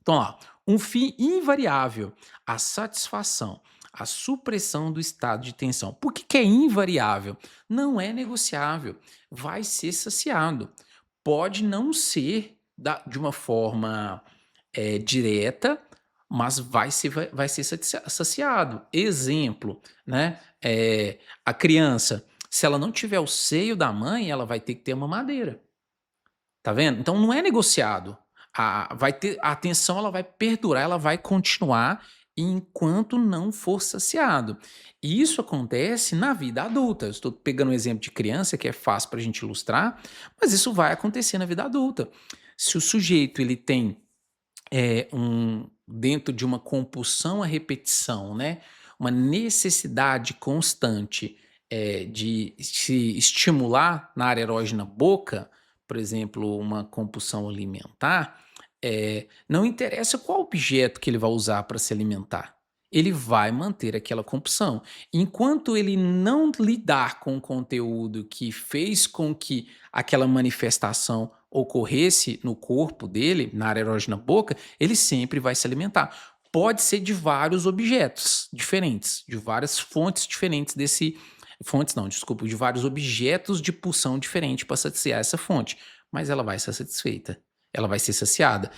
Então, lá, um fim invariável, a satisfação, a supressão do estado de tensão. Por que, que é invariável? Não é negociável, vai ser saciado. Pode não ser de uma forma direta, mas vai ser saciado. Exemplo, né? A criança, se ela não tiver o seio da mãe, ela vai ter que ter uma mamadeira. Tá vendo? Então não é negociado. A atenção ela vai perdurar, ela vai continuar enquanto não for saciado. E isso acontece na vida adulta. Eu estou pegando um exemplo de criança que é fácil para a gente ilustrar, mas isso vai acontecer na vida adulta. Se o sujeito ele tem dentro de uma compulsão à repetição, né, uma necessidade constante de se estimular na área erógena boca, por exemplo, uma compulsão alimentar, não interessa qual objeto que ele vai usar para se alimentar, ele vai manter aquela compulsão. Enquanto ele não lidar com o conteúdo que fez com que aquela manifestação ocorresse no corpo dele, na área erógena boca, ele sempre vai se alimentar. Pode ser de vários objetos diferentes, de várias fontes diferentes fontes não, desculpa, de vários objetos de pulsão diferente para saciar essa fonte, mas ela vai ser satisfeita, ela vai ser saciada.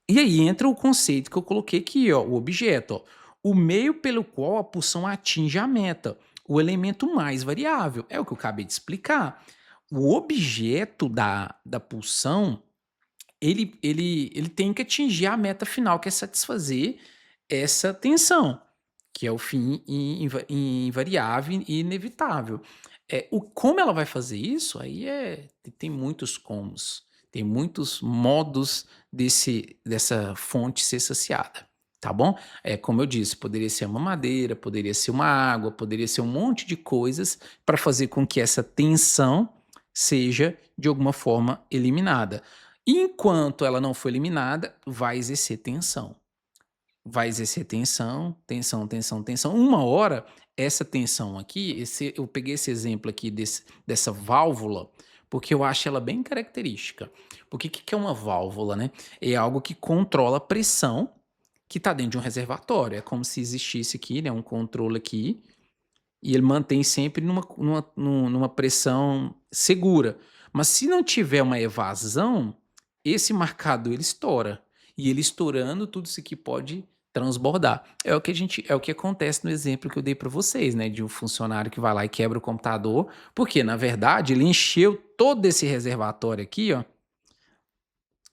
E aí entra o conceito que eu coloquei aqui, ó, o objeto, ó, o meio pelo qual a pulsão atinge a meta, o elemento mais variável, é o que eu acabei de explicar. O objeto da pulsão, ele tem que atingir a meta final, que é satisfazer essa tensão, que é o fim invariável e inevitável. Como ela vai fazer isso, aí tem muitos comos, tem muitos modos dessa fonte ser saciada, tá bom? Como eu disse, poderia ser uma madeira, poderia ser uma água, poderia ser um monte de coisas para fazer com que essa tensão seja de alguma forma eliminada. Enquanto ela não for eliminada, vai exercer tensão. Vai exercer tensão, tensão, tensão, tensão. Uma hora, essa tensão aqui, eu peguei esse exemplo aqui dessa válvula, porque eu acho ela bem característica. Porque o que é uma válvula, né? É algo que controla a pressão que está dentro de um reservatório. É como se existisse aqui, né, um controle aqui, e ele mantém sempre numa pressão segura. Mas se não tiver uma evasão, esse marcador ele estoura. E ele estourando, tudo isso aqui pode transbordar. É o que acontece no exemplo que eu dei para vocês, né? De um funcionário que vai lá e quebra o computador, porque, na verdade, ele encheu todo esse reservatório aqui, ó,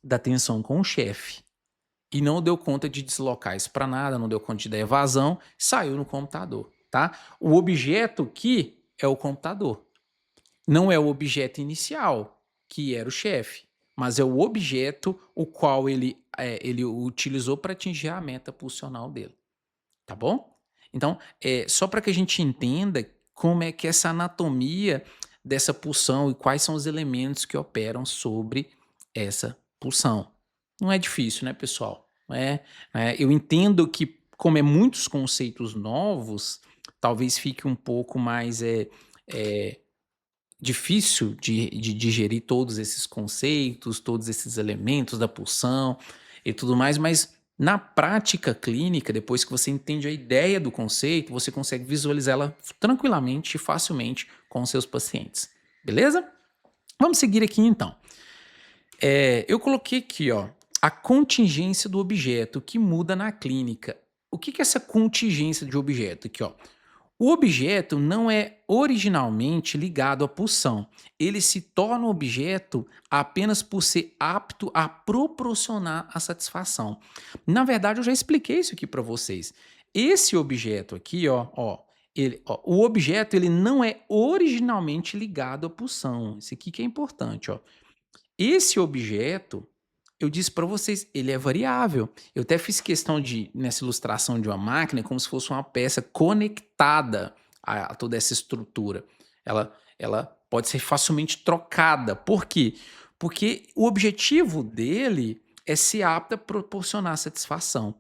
da tensão com o chefe. E não deu conta de deslocar isso para nada, não deu conta de dar evasão, saiu no computador, tá? O objeto aqui é o computador. Não é o objeto inicial, que era o chefe, mas é o objeto o qual ele utilizou para atingir a meta pulsional dele, tá bom? Então, só para que a gente entenda como é que é essa anatomia dessa pulsão e quais são os elementos que operam sobre essa pulsão. Não é difícil, né, pessoal? Eu entendo que, como é muitos conceitos novos, talvez fique um pouco mais é, difícil de digerir todos esses conceitos, todos esses elementos da pulsão e tudo mais, mas na prática clínica, depois que você entende a ideia do conceito, você consegue visualizá-la tranquilamente e facilmente com os seus pacientes. Beleza? Vamos seguir aqui então. Eu coloquei aqui, ó, a contingência do objeto que muda na clínica. O que é essa contingência de objeto? Aqui, ó. O objeto não é originalmente ligado à pulsão. Ele se torna objeto apenas por ser apto a proporcionar a satisfação. Na verdade, eu já expliquei isso aqui para vocês. Esse objeto aqui, o objeto ele não é originalmente ligado à pulsão. Isso aqui que é importante, ó. Esse objeto, eu disse para vocês, ele é variável. Eu até fiz questão nessa ilustração de uma máquina, como se fosse uma peça conectada a toda essa estrutura. Ela pode ser facilmente trocada. Por quê? Porque o objetivo dele é ser apto a proporcionar satisfação,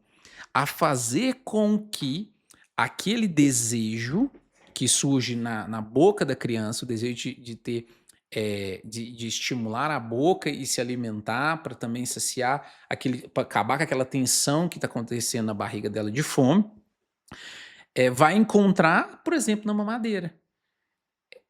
a fazer com que aquele desejo que surge na boca da criança, o desejo de ter, de estimular a boca e se alimentar para também saciar para acabar com aquela tensão que está acontecendo na barriga dela de fome, vai encontrar, por exemplo, na mamadeira.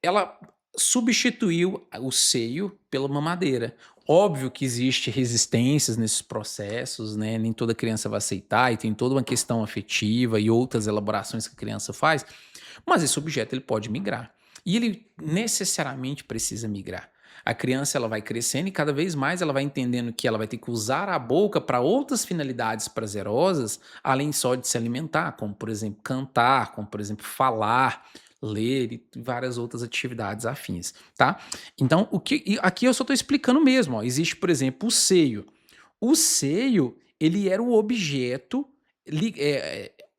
Ela substituiu o seio pela mamadeira. Óbvio que existe resistências nesses processos, né, nem toda criança vai aceitar e tem toda uma questão afetiva e outras elaborações que a criança faz, mas esse objeto ele pode migrar. E ele necessariamente precisa migrar. A criança ela vai crescendo e cada vez mais ela vai entendendo que ela vai ter que usar a boca para outras finalidades prazerosas, além só de se alimentar, como por exemplo cantar, como por exemplo falar, ler e várias outras atividades afins, tá? Então, aqui eu só estou explicando mesmo, ó. Existe, por exemplo, o seio. O seio, ele era o objeto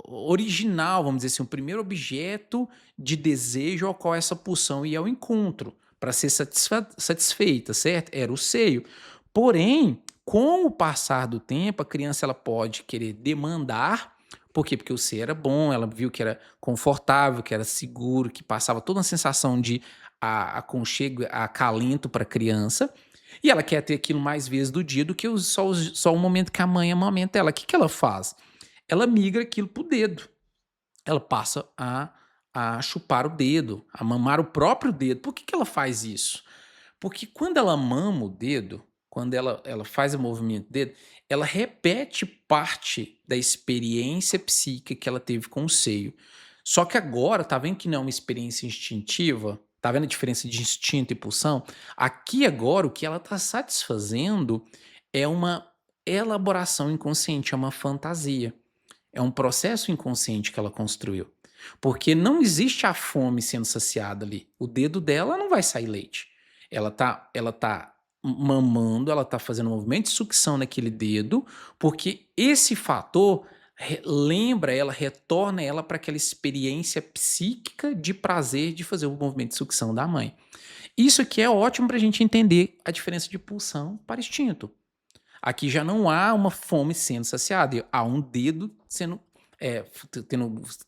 original, vamos dizer assim, o primeiro objeto de desejo ao qual essa pulsão ia ao encontro, para ser satisfeita, certo? Era o seio. Porém, com o passar do tempo, a criança ela pode querer demandar. Por quê? Porque o seio era bom, ela viu que era confortável, que era seguro, que passava toda uma sensação de aconchego, acalento para a criança. E ela quer ter aquilo mais vezes do dia do que só o momento que a mãe amamenta ela. O que ela faz? Ela migra aquilo para o dedo. Ela passa a chupar o dedo, a mamar o próprio dedo. Por que ela faz isso? Porque quando ela mama o dedo, quando ela faz o movimento do dedo, ela repete parte da experiência psíquica que ela teve com o seio. Só que agora, tá vendo que não é uma experiência instintiva? Tá vendo a diferença de instinto e pulsão? Aqui agora, o que ela está satisfazendo é uma elaboração inconsciente, é uma fantasia. É um processo inconsciente que ela construiu. Porque não existe a fome sendo saciada ali. O dedo dela não vai sair leite. Ela tá mamando, ela tá fazendo um movimento de sucção naquele dedo, porque esse fator lembra ela, retorna ela para aquela experiência psíquica de prazer de fazer o movimento de sucção da mãe. Isso aqui é ótimo para a gente entender a diferença de pulsão para instinto. Aqui já não há uma fome sendo saciada, há um dedo é,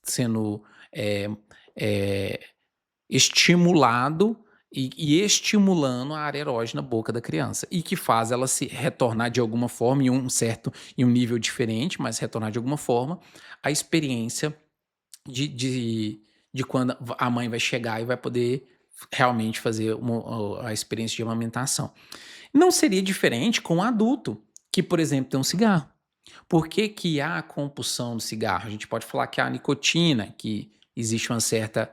sendo é, é, estimulado e estimulando a área erógena na boca da criança e que faz ela se retornar de alguma forma em um nível diferente, mas retornar de alguma forma a experiência de quando a mãe vai chegar e vai poder realmente fazer a experiência de amamentação. Não seria diferente com um adulto que, por exemplo, tem um cigarro. Por que que há a compulsão do cigarro? A gente pode falar que há a nicotina, que existe uma certa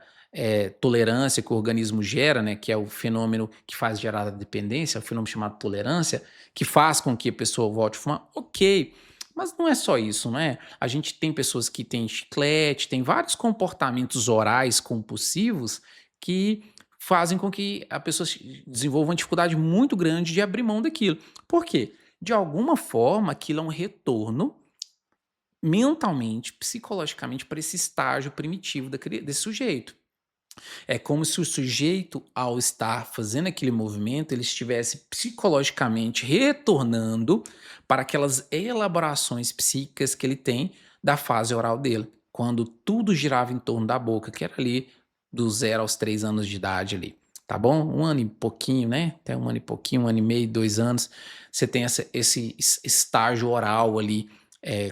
tolerância que o organismo gera, né, que é o fenômeno que faz gerar a dependência, o fenômeno chamado tolerância, que faz com que a pessoa volte a fumar. Ok, mas não é só isso, não é? A gente tem pessoas que têm chiclete, tem vários comportamentos orais compulsivos que fazem com que a pessoa desenvolva uma dificuldade muito grande de abrir mão daquilo. Por quê? De alguma forma, aquilo é um retorno mentalmente, psicologicamente, para esse estágio primitivo desse sujeito. É como se o sujeito, ao estar fazendo aquele movimento, ele estivesse psicologicamente retornando para aquelas elaborações psíquicas que ele tem da fase oral dele, quando tudo girava em torno da boca, que era ali do 0 aos 3 anos de idade ali, tá bom? Um ano e pouquinho, né? Até um ano e pouquinho, um ano e meio, 2 anos, você tem esse estágio oral ali,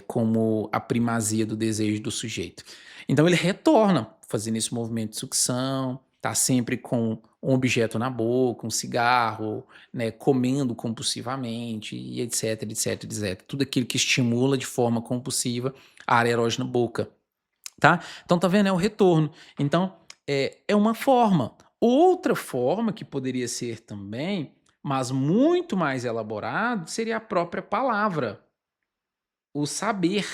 como a primazia do desejo do sujeito. Então ele retorna fazendo esse movimento de sucção, tá sempre com um objeto na boca, um cigarro, né, comendo compulsivamente e etc, etc, etc. Tudo aquilo que estimula de forma compulsiva a área erógena boca, tá? Então tá vendo? É o retorno. Então é uma forma. Outra forma que poderia ser também, mas muito mais elaborado, seria a própria palavra, o saber,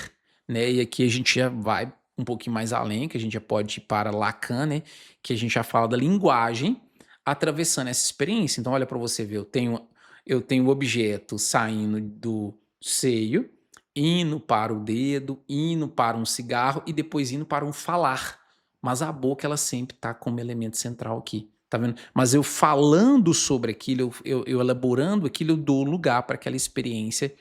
né? E aqui a gente já vai um pouquinho mais além, que a gente já pode ir para Lacan, né? Que a gente já fala da linguagem atravessando essa experiência. Então, olha para você ver, eu tenho o objeto saindo do seio, indo para o dedo, indo para um cigarro e depois indo para um falar. Mas a boca, ela sempre está como elemento central aqui. Tá vendo? Mas eu falando sobre aquilo, eu elaborando aquilo, eu dou lugar para aquela experiência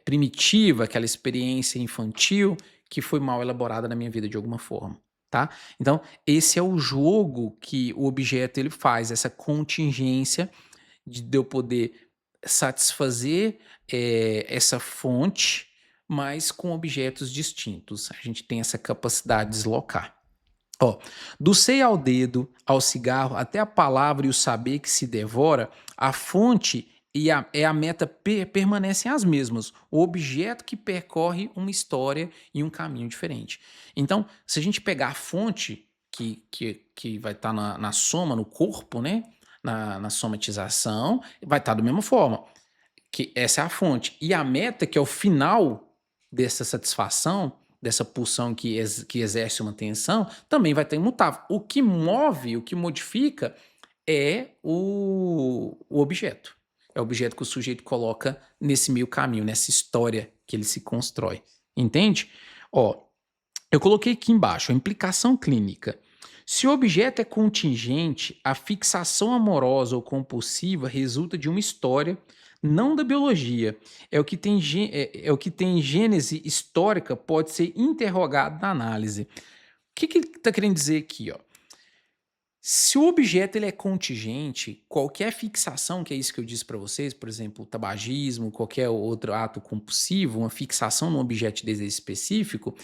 primitiva, aquela experiência infantil que foi mal elaborada na minha vida de alguma forma, tá? Então, esse é o jogo que o objeto ele faz, essa contingência de eu poder satisfazer, essa fonte, mas com objetos distintos. A gente tem essa capacidade de deslocar. Ó, do sei ao dedo, ao cigarro, até a palavra e o saber que se devora, a fonte e a meta permanecem as mesmas. O objeto que percorre uma história e um caminho diferente. Então, se a gente pegar a fonte, que vai estar na soma, no corpo, né? Na somatização, vai estar da mesma forma. Que essa é a fonte. E a meta, que é o final dessa satisfação, dessa pulsão que exerce uma tensão, também vai estar imutável. O que move, o que modifica é o objeto. É o objeto que o sujeito coloca nesse meio caminho, nessa história que ele se constrói. Entende? Ó, eu coloquei aqui embaixo a implicação clínica. Se o objeto é contingente, a fixação amorosa ou compulsiva resulta de uma história, não da biologia. É o que tem gênese histórica, pode ser interrogado na análise. O que ele está querendo dizer aqui? Ó? Se o objeto ele é contingente, qualquer fixação, que é isso que eu disse para vocês, por exemplo, o tabagismo, qualquer outro ato compulsivo, uma fixação num objeto de desejo específico,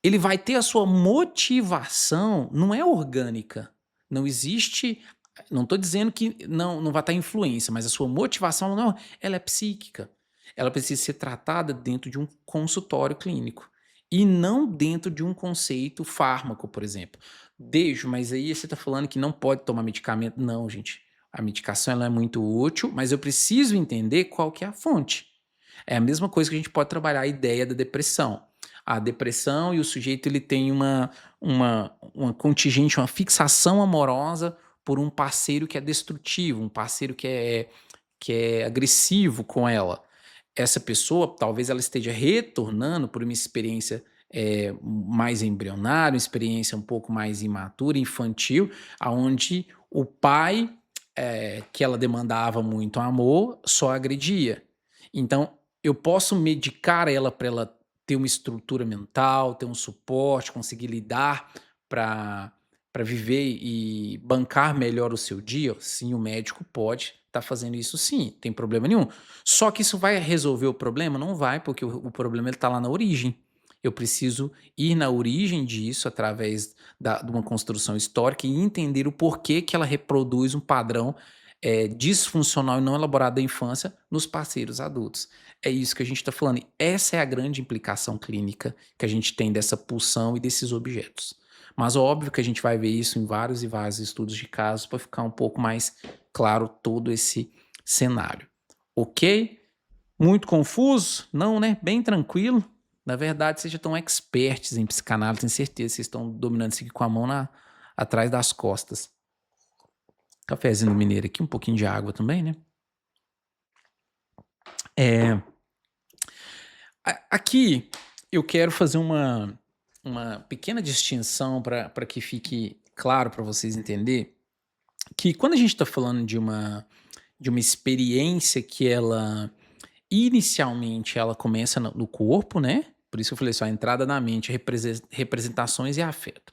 ele vai ter a sua motivação, não é orgânica. Não existe, não estou dizendo que não vai estar influência, mas a sua motivação não, ela é psíquica. Ela precisa ser tratada dentro de um consultório clínico e não dentro de um conceito fármaco, por exemplo. Deixo, mas aí você está falando que não pode tomar medicamento. Não, gente. A medicação ela é muito útil, mas eu preciso entender qual que é a fonte. É a mesma coisa que a gente pode trabalhar a ideia da depressão. A depressão e o sujeito ele tem uma contingente, uma fixação amorosa por um parceiro que é destrutivo, um parceiro que é agressivo com ela. Essa pessoa, talvez ela esteja retornando por uma experiência mais embrionária, uma experiência um pouco mais imatura, infantil, aonde o pai, que ela demandava muito amor, só agredia. Então, eu posso medicar ela para ela ter uma estrutura mental, ter um suporte, conseguir lidar para viver e bancar melhor o seu dia? Sim, o médico pode estar fazendo isso sim, tem problema nenhum. Só que isso vai resolver o problema? Não vai, porque o problema está lá na origem. Eu preciso ir na origem disso através de uma construção histórica e entender o porquê que ela reproduz um padrão disfuncional e não elaborado da infância nos parceiros adultos. É isso que a gente está falando. E essa é a grande implicação clínica que a gente tem dessa pulsão e desses objetos. Mas óbvio que a gente vai ver isso em vários e vários estudos de casos para ficar um pouco mais claro todo esse cenário. Ok? Muito confuso? Não, né? Bem tranquilo. Na verdade, vocês já estão experts em psicanálise, tenho certeza. Vocês estão dominando isso aqui com a mão atrás das costas. Cafézinho mineiro aqui, um pouquinho de água também, né? Aqui eu quero fazer uma pequena distinção para que fique claro para vocês entender que quando a gente está falando de uma experiência que ela inicialmente ela começa no corpo, né? Por isso eu falei só, a entrada na mente, representações e afeto.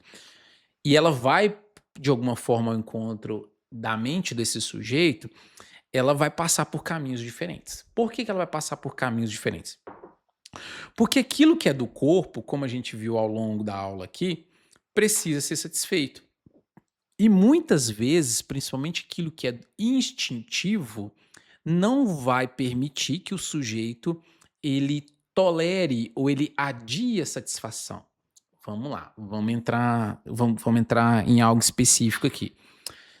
E ela vai, de alguma forma, ao encontro da mente desse sujeito, ela vai passar por caminhos diferentes. Por que ela vai passar por caminhos diferentes? Porque aquilo que é do corpo, como a gente viu ao longo da aula aqui, precisa ser satisfeito. E muitas vezes, principalmente aquilo que é instintivo, não vai permitir que o sujeito ele tolere ou ele adie a satisfação. Vamos lá, vamos entrar em algo específico aqui.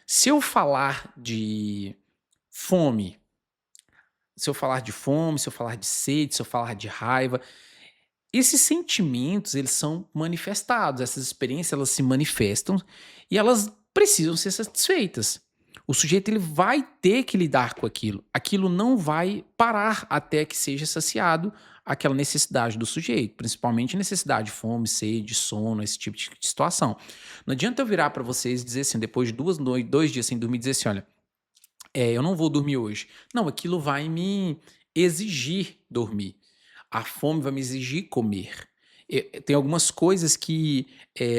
Se eu falar de fome, se eu falar de fome, se eu falar de sede, se eu falar de raiva, esses sentimentos, eles são manifestados, essas experiências, elas se manifestam e elas precisam ser satisfeitas. O sujeito ele vai ter que lidar com aquilo. Aquilo não vai parar até que seja saciado aquela necessidade do sujeito, principalmente necessidade de fome, sede, sono, esse tipo de situação. Não adianta eu virar para vocês e dizer assim, depois de 2 dias sem dormir, dizer assim, olha, eu não vou dormir hoje. Não, aquilo vai me exigir dormir. A fome vai me exigir comer. tem algumas coisas que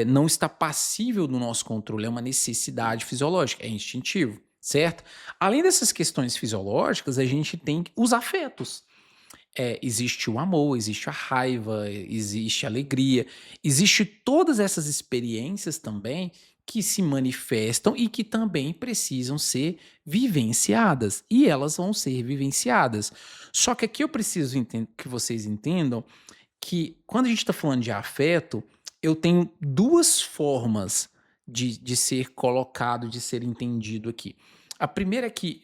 não está passível do nosso controle, é uma necessidade fisiológica, é instintivo, certo? Além dessas questões fisiológicas, a gente tem os afetos. Existe o amor, existe a raiva, existe a alegria, existe todas essas experiências também que se manifestam e que também precisam ser vivenciadas, e elas vão ser vivenciadas. Só que aqui eu preciso que vocês entendam que quando a gente está falando de afeto, eu tenho duas formas de ser colocado, de ser entendido aqui. A primeira é que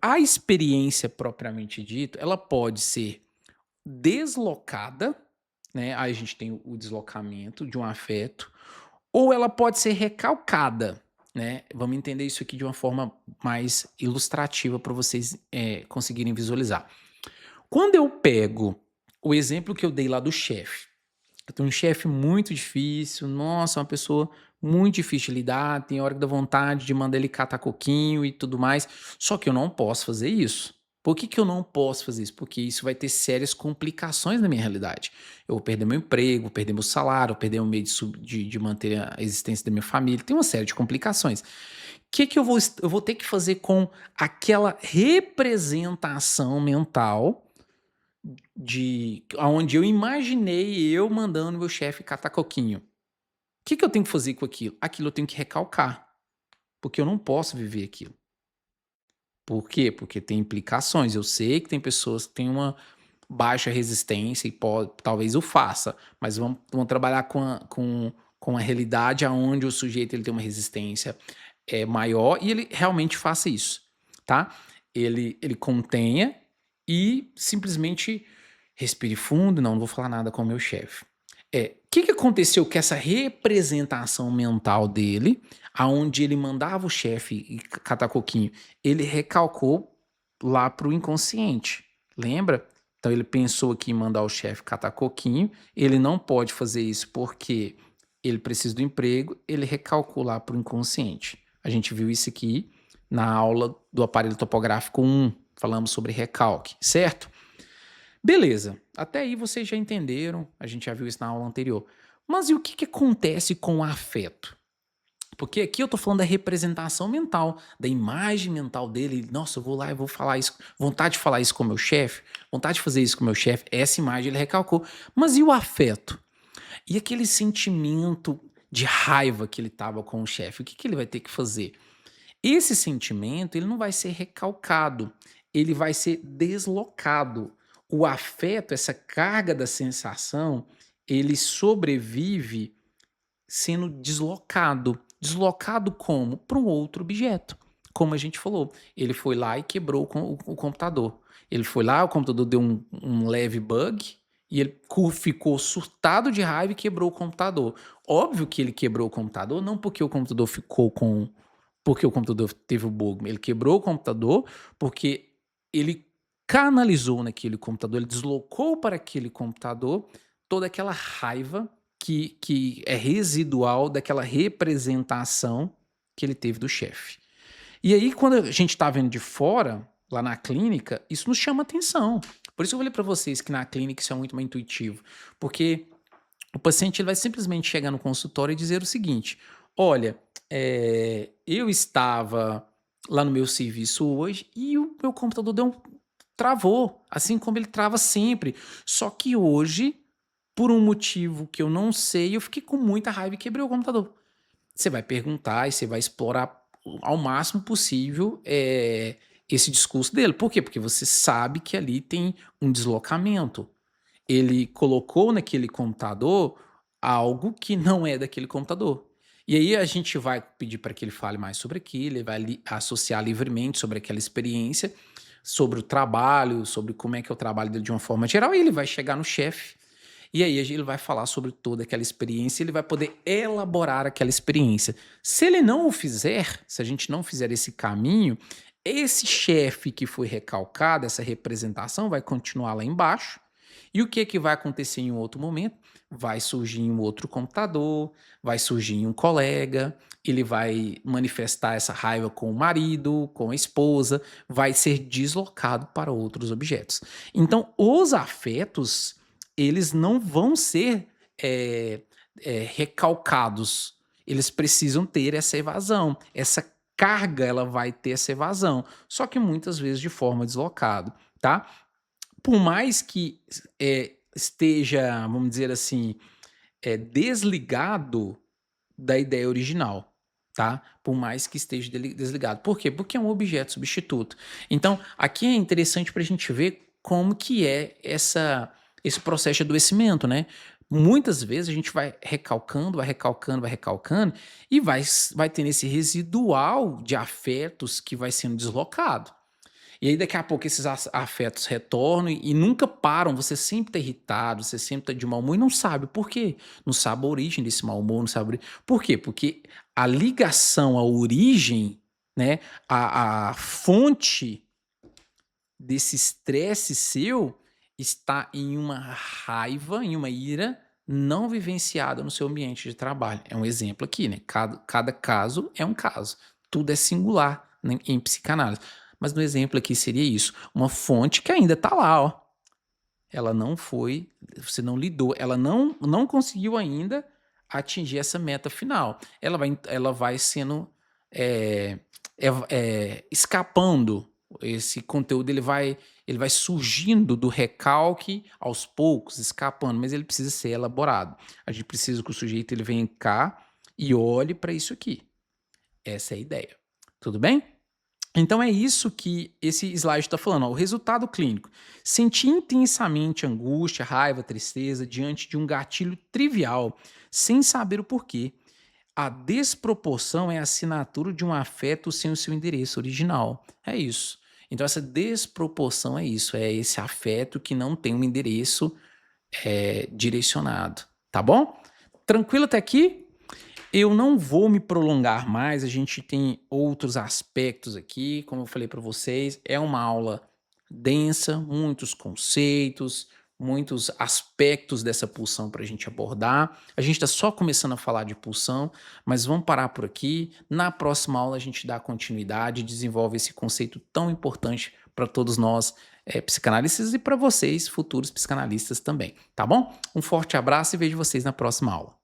a experiência propriamente dita, ela pode ser deslocada, né, aí a gente tem o deslocamento de um afeto, ou ela pode ser recalcada, né. Vamos entender isso aqui de uma forma mais ilustrativa para vocês, conseguirem visualizar. Quando eu pego o exemplo que eu dei lá do chefe, eu tenho um chefe muito difícil, nossa, uma pessoa muito difícil de lidar, tem hora que dá vontade de mandar ele catar coquinho e tudo mais, só que eu não posso fazer isso. Por que que eu não posso fazer isso? Porque isso vai ter sérias complicações na minha realidade. Eu vou perder meu emprego, vou perder meu salário, vou perder o meio de manter a existência da minha família, tem uma série de complicações. O que que eu vou ter que fazer com aquela representação mental de aonde eu imaginei eu mandando meu chefe catar coquinho. O que que eu tenho que fazer com aquilo? Aquilo eu tenho que recalcar, porque eu não posso viver aquilo. Por quê? Porque tem implicações. Eu sei que tem pessoas que têm uma baixa resistência e talvez o faça, mas vamos trabalhar com a realidade aonde o sujeito ele tem uma resistência maior e ele realmente faça isso, tá? Ele contenha e simplesmente respire fundo, não vou falar nada com o meu chefe. O que que aconteceu com essa representação mental dele, aonde ele mandava o chefe ir catar coquinho, ele recalcou lá para o inconsciente, lembra? Então ele pensou aqui em mandar o chefe catar coquinho, ele não pode fazer isso porque ele precisa do emprego, ele recalcula lá para o inconsciente. A gente viu isso aqui na aula do aparelho topográfico 1, falamos sobre recalque, certo? Beleza, até aí vocês já entenderam, a gente já viu isso na aula anterior. Mas e o que que acontece com o afeto? Porque aqui eu tô falando da representação mental, da imagem mental dele. Nossa, eu vou lá e vou falar isso, vontade de falar isso com o meu chefe, vontade de fazer isso com o meu chefe, essa imagem ele recalcou. Mas e o afeto? E aquele sentimento de raiva que ele tava com o chefe, o que que ele vai ter que fazer? Esse sentimento, ele não vai ser recalcado, ele vai ser deslocado. O afeto, essa carga da sensação, ele sobrevive sendo deslocado. Deslocado como? Para um outro objeto. Como a gente falou, ele foi lá e quebrou o computador. Ele foi lá, o computador deu um leve bug e ele ficou surtado de raiva e quebrou o computador. Óbvio que ele quebrou o computador, não porque o computador ficou com. Porque o computador teve o bug. Ele quebrou o computador porque ele canalizou naquele computador, ele deslocou para aquele computador toda aquela raiva que é residual daquela representação que ele teve do chefe. E aí, quando a gente está vendo de fora, lá na clínica, isso nos chama atenção. Por isso eu falei para vocês que na clínica isso é muito mais intuitivo, porque o paciente ele vai simplesmente chegar no consultório e dizer o seguinte: olha, eu estava lá no meu serviço hoje e o meu computador travou, assim como ele trava sempre. Só que hoje, por um motivo que eu não sei, eu fiquei com muita raiva e quebrei o computador. Você vai perguntar e você vai explorar ao máximo possível esse discurso dele. Por quê? Porque você sabe que ali tem um deslocamento. Ele colocou naquele computador algo que não é daquele computador. E aí a gente vai pedir para que ele fale mais sobre aquilo, ele vai associar livremente sobre aquela experiência, sobre o trabalho, sobre como é que é o trabalho dele de uma forma geral, e ele vai chegar no chefe, e aí ele vai falar sobre toda aquela experiência, ele vai poder elaborar aquela experiência. Se ele não o fizer, se a gente não fizer esse caminho, esse chefe que foi recalcado, essa representação vai continuar lá embaixo, e o que que vai acontecer em um outro momento? Vai surgir em um outro computador, vai surgir em um colega, ele vai manifestar essa raiva com o marido, com a esposa, vai ser deslocado para outros objetos. Então, os afetos, eles não vão ser eh recalcados, eles precisam ter essa evasão, essa carga ela vai ter essa evasão, só que muitas vezes de forma deslocada, tá. Por mais que esteja, vamos dizer assim, desligado da ideia original, tá? Por mais que esteja desligado. Por quê? Porque é um objeto substituto. Então, aqui é interessante para a gente ver como que é esse processo de adoecimento, né? Muitas vezes a gente vai recalcando, vai recalcando, vai recalcando e vai tendo esse residual de afetos que vai sendo deslocado. E aí daqui a pouco esses afetos retornam e nunca param, você sempre tá irritado, você sempre tá de mau humor e não sabe por quê. Não sabe a origem desse mau humor, não sabe por quê? Porque a ligação à origem, né, a fonte desse estresse seu está em uma raiva, em uma ira não vivenciada no seu ambiente de trabalho. É um exemplo aqui, né? Cada caso é um caso. Tudo é singular, né, em psicanálise. Mas no exemplo aqui seria isso: uma fonte que ainda está lá, ó. Ela não foi, você não lidou, ela não conseguiu ainda atingir essa meta final. Ela vai sendo é, escapando. Esse conteúdo ele vai surgindo do recalque aos poucos, escapando, mas ele precisa ser elaborado. A gente precisa que o sujeito ele venha cá e olhe para isso aqui. Essa é a ideia. Tudo bem? Então é isso que esse slide está falando, ó, o resultado clínico. Sentir intensamente angústia, raiva, tristeza diante de um gatilho trivial, sem saber o porquê. A desproporção é a assinatura de um afeto sem o seu endereço original. É isso. Então essa desproporção é isso, é esse afeto que não tem um endereço direcionado, tá bom? Tranquilo até aqui? Eu não vou me prolongar mais, a gente tem outros aspectos aqui, como eu falei para vocês, é uma aula densa, muitos conceitos, muitos aspectos dessa pulsão para a gente abordar. A gente está só começando a falar de pulsão, mas vamos parar por aqui. Na próxima aula a gente dá continuidade e desenvolve esse conceito tão importante para todos nós, psicanalistas, e para vocês, futuros psicanalistas também, tá bom? Um forte abraço e vejo vocês na próxima aula.